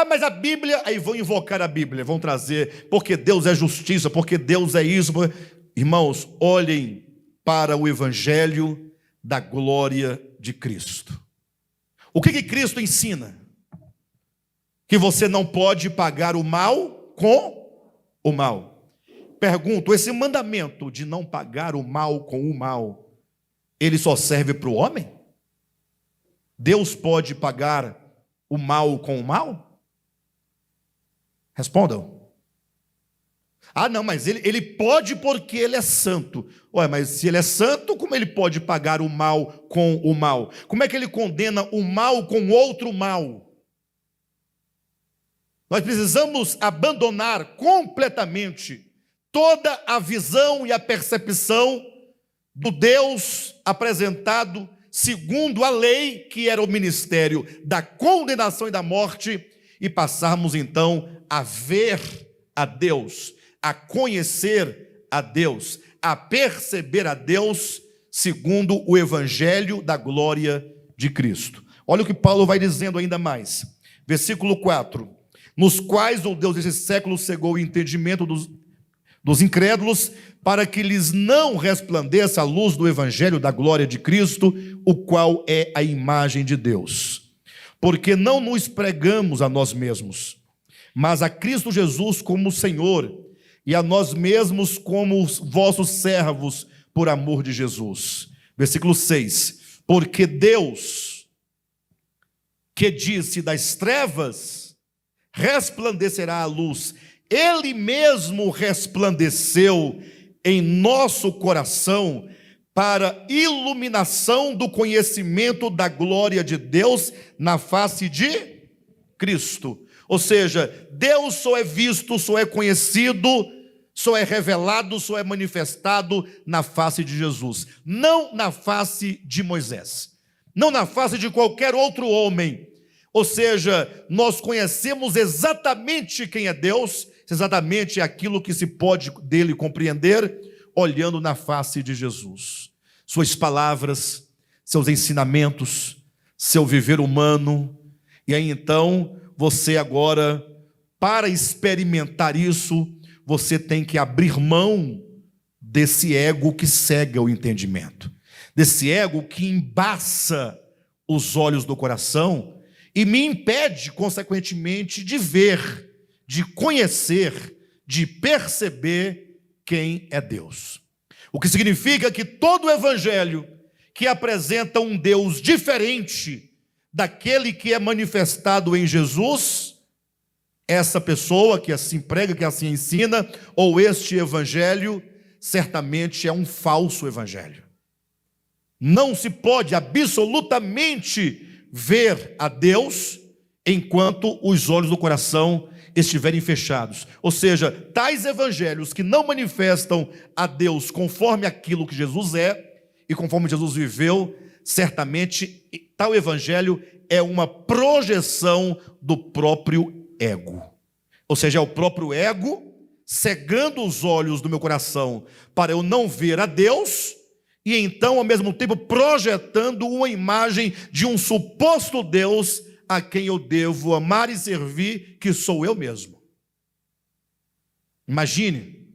Mas a Bíblia, aí vão invocar a Bíblia, vão trazer, porque Deus é justiça, porque Deus é isso. Irmãos, olhem para o evangelho da glória de Cristo. O que Cristo ensina? Que você não pode pagar o mal com o mal. Pergunto: esse mandamento de não pagar o mal com o mal, ele só serve para o homem? Deus pode pagar o mal com o mal? Respondam. Ah, não, mas ele pode porque ele é santo. Ué, mas se ele é santo, como ele pode pagar o mal com o mal? Como é que ele condena o mal com outro mal? Nós precisamos abandonar completamente toda a visão e a percepção do Deus apresentado segundo a lei, que era o ministério da condenação e da morte, e passarmos então a ver a Deus, a conhecer a Deus, a perceber a Deus segundo o evangelho da glória de Cristo. Olha o que Paulo vai dizendo ainda mais. Versículo 4. Nos quais o Deus desse século cegou o entendimento dos incrédulos, para que lhes não resplandeça a luz do evangelho da glória de Cristo, o qual é a imagem de Deus. Porque não nos pregamos a nós mesmos, mas a Cristo Jesus como Senhor, e a nós mesmos como os vossos servos, por amor de Jesus. Versículo 6. Porque Deus, que disse das trevas, resplandecerá a luz, Ele mesmo resplandeceu em nosso coração para iluminação do conhecimento da glória de Deus na face de Cristo. Ou seja, Deus só é visto, só é conhecido, só é revelado, só é manifestado na face de Jesus, não na face de Moisés, não na face de qualquer outro homem. Ou seja, nós conhecemos exatamente quem é Deus, exatamente aquilo que se pode dele compreender, olhando na face de Jesus. Suas palavras, seus ensinamentos, seu viver humano. E aí então, você agora, para experimentar isso, você tem que abrir mão desse ego que cega o entendimento, desse ego que embaça os olhos do coração e me impede, consequentemente, de ver, de conhecer, de perceber quem é Deus. O que significa que todo o evangelho que apresenta um Deus diferente daquele que é manifestado em Jesus, essa pessoa que assim prega, que assim ensina, ou este evangelho, certamente é um falso evangelho. Não se pode absolutamente ver a Deus enquanto os olhos do coração estiverem fechados. Ou seja, tais evangelhos que não manifestam a Deus conforme aquilo que Jesus é e conforme Jesus viveu, certamente tal evangelho é uma projeção do próprio ego. Ou seja, é o próprio ego cegando os olhos do meu coração para eu não ver a Deus, e então, ao mesmo tempo, projetando uma imagem de um suposto Deus a quem eu devo amar e servir, que sou eu mesmo. Imagine,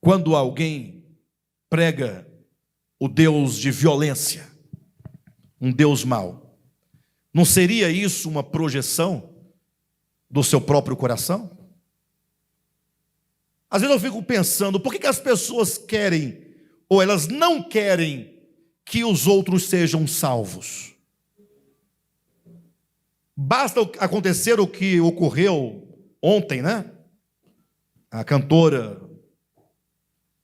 quando alguém prega o Deus de violência, um Deus mau, não seria isso uma projeção do seu próprio coração? Às vezes eu fico pensando, por que as pessoas querem ou elas não querem que os outros sejam salvos? Basta acontecer o que ocorreu ontem, né? A cantora,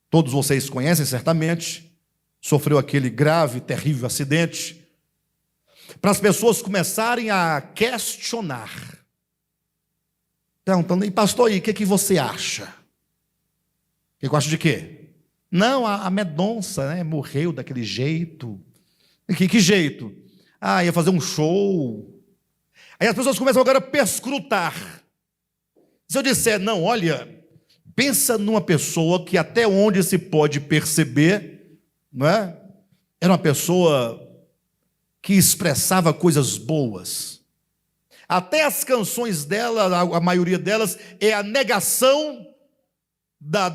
todos vocês conhecem certamente, sofreu aquele grave, terrível acidente, para as pessoas começarem a questionar, perguntando: e pastor, aí, o que você acha? O que acha de quê? Não, a Mendonça, né, morreu daquele jeito. Que jeito? Ah, ia fazer um show. Aí as pessoas começam agora a perscrutar. Se eu disser: não, olha, pensa numa pessoa que até onde se pode perceber, não é? Era uma pessoa que expressava coisas boas. Até as canções dela, a maioria delas, é a negação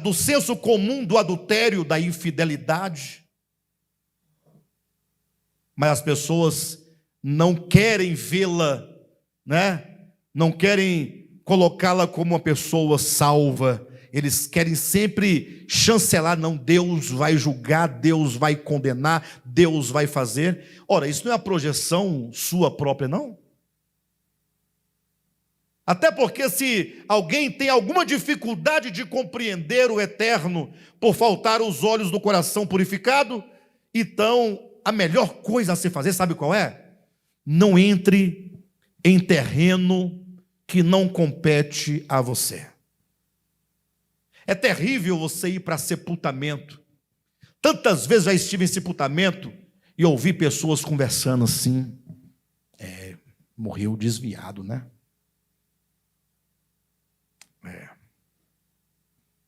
do senso comum do adultério, da infidelidade. Mas as pessoas não querem vê-la, né? Não querem colocá-la como uma pessoa salva. Eles querem sempre chancelar: não, Deus vai julgar, Deus vai condenar, Deus vai fazer. Ora, isso não é a projeção sua própria, não? Até porque se alguém tem alguma dificuldade de compreender o eterno por faltar os olhos do coração purificado, então a melhor coisa a se fazer, sabe qual é? Não entre em terreno que não compete a você. É terrível você ir para sepultamento. Tantas vezes já estive em sepultamento e ouvi pessoas conversando assim, morreu desviado, né?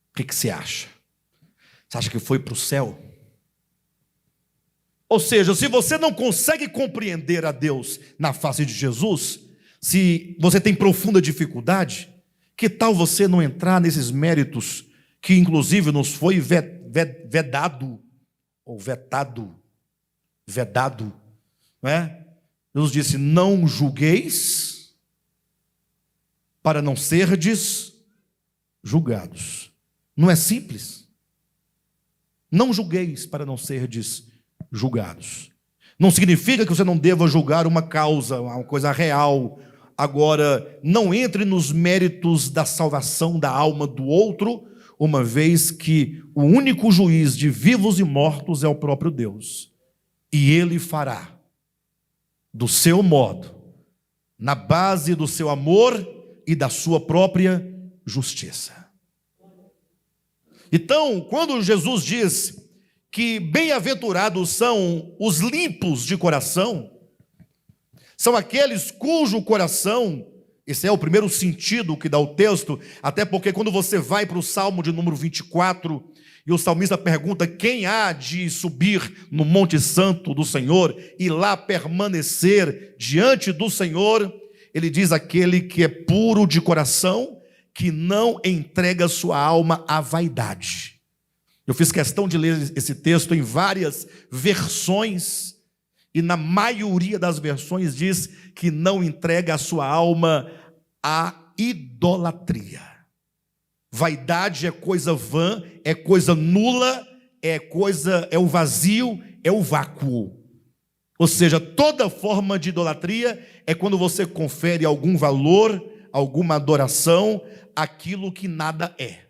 O que você acha? Você acha que foi para o céu? Ou seja, se você não consegue compreender a Deus na face de Jesus, se você tem profunda dificuldade, que tal você não entrar nesses méritos que inclusive nos foi vedado, não é? Jesus disse, não julgueis para não serdes julgados. Não é simples? Não julgueis para não serdes julgados. Não significa que você não deva julgar uma causa, uma coisa real. Agora, não entre nos méritos da salvação da alma do outro, uma vez que o único juiz de vivos e mortos é o próprio Deus. E Ele fará do seu modo, na base do seu amor e da sua própria justiça. Então, quando Jesus diz que bem-aventurados são os limpos de coração, são aqueles cujo coração, esse é o primeiro sentido que dá o texto, até porque quando você vai para o Salmo de número 24, e o salmista pergunta, quem há de subir no Monte Santo do Senhor, e lá permanecer diante do Senhor, ele diz, aquele que é puro de coração, que não entrega sua alma à vaidade. Eu fiz questão de ler esse texto em várias versões, e na maioria das versões diz que não entrega a sua alma à idolatria. Vaidade é coisa vã, é coisa nula, é o vazio, é o vácuo. Ou seja, toda forma de idolatria é quando você confere algum valor, alguma adoração, aquilo que nada é.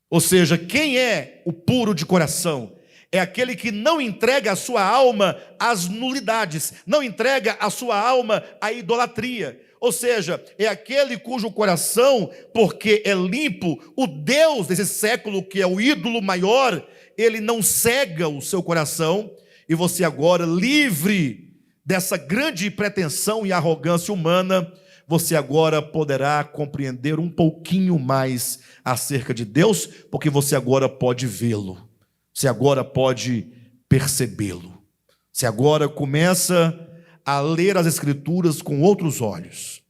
Ou seja, quem é o puro de coração? É aquele que não entrega a sua alma às nulidades, não entrega a sua alma à idolatria. Ou seja, é aquele cujo coração, porque é limpo, o Deus desse século, que é o ídolo maior, ele não cega o seu coração, e você agora, livre dessa grande pretensão e arrogância humana, você agora poderá compreender um pouquinho mais acerca de Deus, porque você agora pode vê-lo, você agora pode percebê-lo, você agora começa a ler as Escrituras com outros olhos.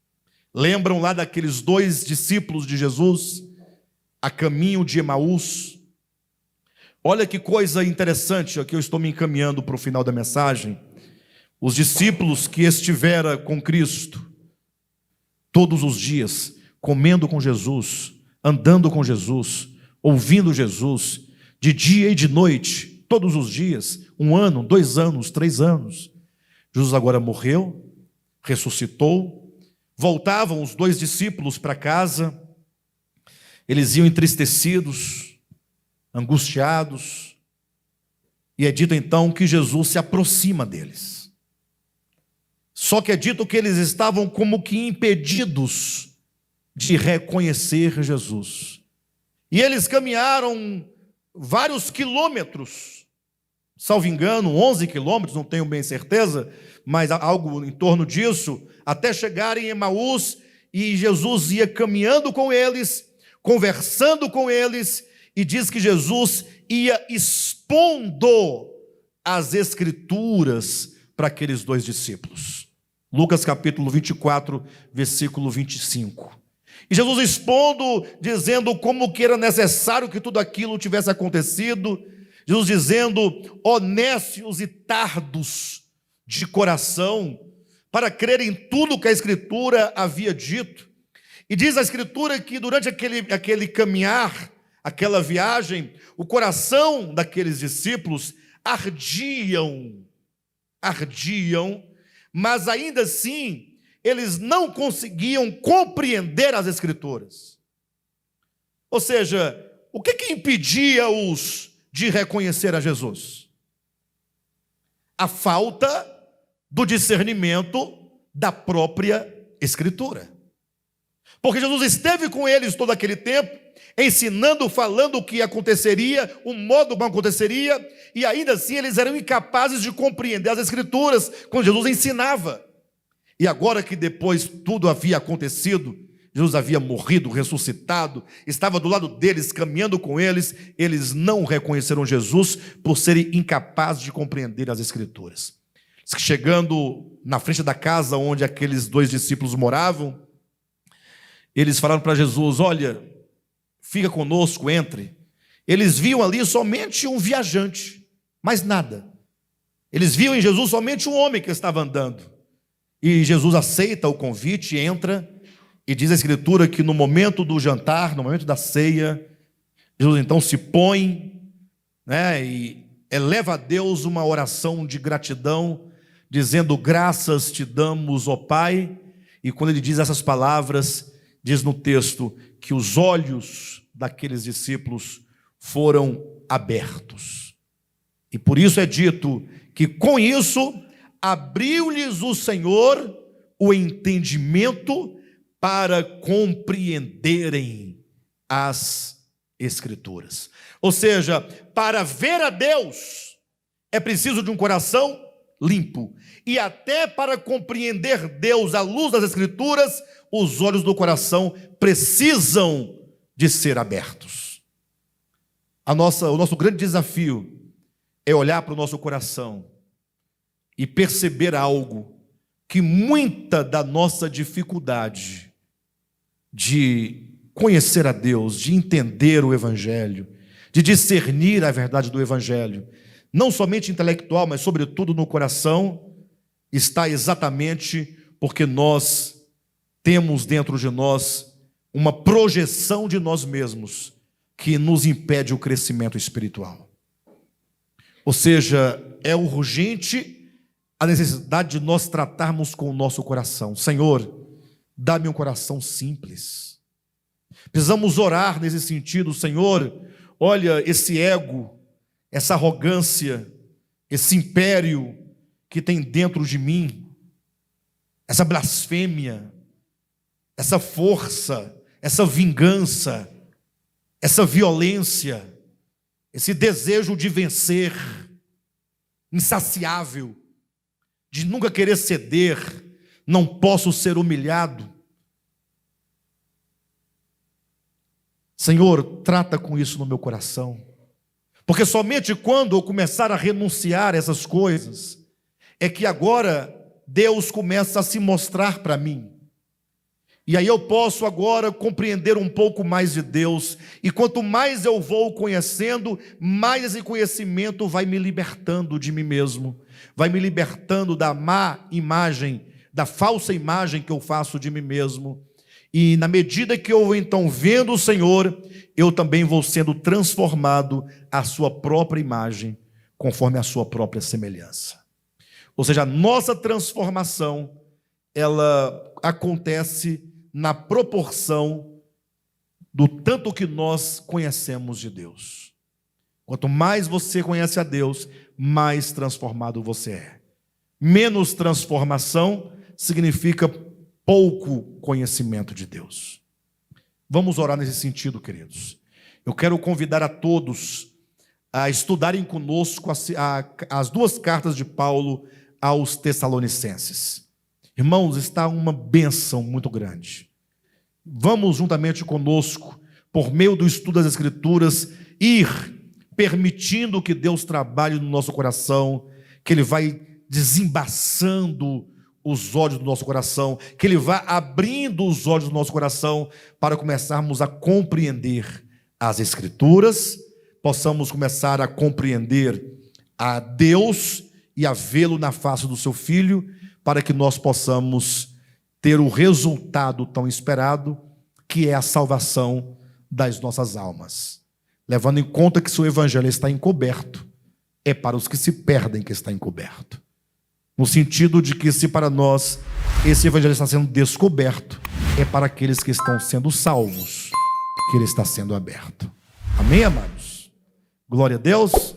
Lembram lá daqueles 2 discípulos de Jesus, a caminho de Emaús? Olha que coisa interessante, aqui eu estou me encaminhando para o final da mensagem. Os discípulos que estiveram com Cristo, todos os dias, comendo com Jesus, andando com Jesus, ouvindo Jesus, de dia e de noite, todos os dias, 1 ano, 2 anos, 3 anos. Jesus agora morreu, ressuscitou, voltavam os 2 discípulos para casa, eles iam entristecidos, angustiados, e é dito então que Jesus se aproxima deles. Só que é dito que eles estavam como que impedidos de reconhecer Jesus. E eles caminharam vários quilômetros, salvo engano, 11 quilômetros, não tenho bem certeza, mas algo em torno disso, até chegarem em Emaús, e Jesus ia caminhando com eles, conversando com eles, e diz que Jesus ia expondo as Escrituras para aqueles 2 discípulos. Lucas capítulo 24, versículo 25. E Jesus expondo, dizendo como que era necessário que tudo aquilo tivesse acontecido. Jesus dizendo, ó nécios e tardos de coração, para crer em tudo que a Escritura havia dito. E diz a Escritura que durante aquele caminhar, aquela viagem, o coração daqueles discípulos ardiam, mas ainda assim, eles não conseguiam compreender as Escrituras. Ou seja, o que impedia-os de reconhecer a Jesus? A falta do discernimento da própria Escritura. Porque Jesus esteve com eles todo aquele tempo, ensinando, falando o que aconteceria, o modo como aconteceria, e ainda assim eles eram incapazes de compreender as Escrituras quando Jesus ensinava. E agora que depois tudo havia acontecido, Jesus havia morrido, ressuscitado, estava do lado deles, caminhando com eles, eles não reconheceram Jesus por serem incapazes de compreender as Escrituras. Chegando na frente da casa onde aqueles 2 discípulos moravam, eles falaram para Jesus: olha, fica conosco, entre. Eles viam ali somente um viajante, mais nada. Eles viam em Jesus somente um homem que estava andando. E Jesus aceita o convite, entra, e diz a Escritura que no momento do jantar, no momento da ceia, Jesus então se põe, e eleva a Deus uma oração de gratidão, dizendo: graças te damos, ó Pai. E quando ele diz essas palavras, diz no texto que os olhos daqueles discípulos foram abertos. E por isso é dito que com isso abriu-lhes o Senhor o entendimento para compreenderem as Escrituras. Ou seja, para ver a Deus é preciso de um coração limpo. E até para compreender Deus à luz das Escrituras, os olhos do coração precisam de ser abertos. O nosso grande desafio é olhar para o nosso coração e perceber algo, que muita da nossa dificuldade de conhecer a Deus, de entender o Evangelho, de discernir a verdade do Evangelho, não somente intelectual, mas sobretudo no coração, está exatamente porque nós temos dentro de nós uma projeção de nós mesmos que nos impede o crescimento espiritual. Ou seja, é urgente a necessidade de nós tratarmos com o nosso coração. Senhor, dá-me um coração simples. Precisamos orar nesse sentido. Senhor, olha esse ego, essa arrogância, esse império que tem dentro de mim, essa blasfêmia, essa força, essa vingança, essa violência, esse desejo de vencer, insaciável, de nunca querer ceder, não posso ser humilhado. Senhor, trata com isso no meu coração, porque somente quando eu começar a renunciar a essas coisas, é que agora Deus começa a se mostrar para mim. E aí eu posso agora compreender um pouco mais de Deus. E quanto mais eu vou conhecendo, mais esse conhecimento vai me libertando de mim mesmo. Vai me libertando da má imagem, da falsa imagem que eu faço de mim mesmo. E na medida que eu vou então vendo o Senhor, eu também vou sendo transformado à sua própria imagem, conforme a sua própria semelhança. Ou seja, a nossa transformação, ela acontece na proporção do tanto que nós conhecemos de Deus. Quanto mais você conhece a Deus, mais transformado você é. Menos transformação significa pouco conhecimento de Deus. Vamos orar nesse sentido, queridos. Eu quero convidar a todos a estudarem conosco as 2 cartas de Paulo aos Tessalonicenses. Irmãos, está uma bênção muito grande. Vamos juntamente conosco, por meio do estudo das Escrituras, ir permitindo que Deus trabalhe no nosso coração, que Ele vai desembaçando os olhos do nosso coração, que Ele vá abrindo os olhos do nosso coração para começarmos a compreender as Escrituras, possamos começar a compreender a Deus e a vê-lo na face do seu Filho, para que nós possamos ter o resultado tão esperado, que é a salvação das nossas almas. Levando em conta que se o Evangelho está encoberto, é para os que se perdem que está encoberto. no sentido de que se para nós esse evangelho está sendo descoberto, é para aqueles que estão sendo salvos que ele está sendo aberto. Amém, amados? Glória a Deus.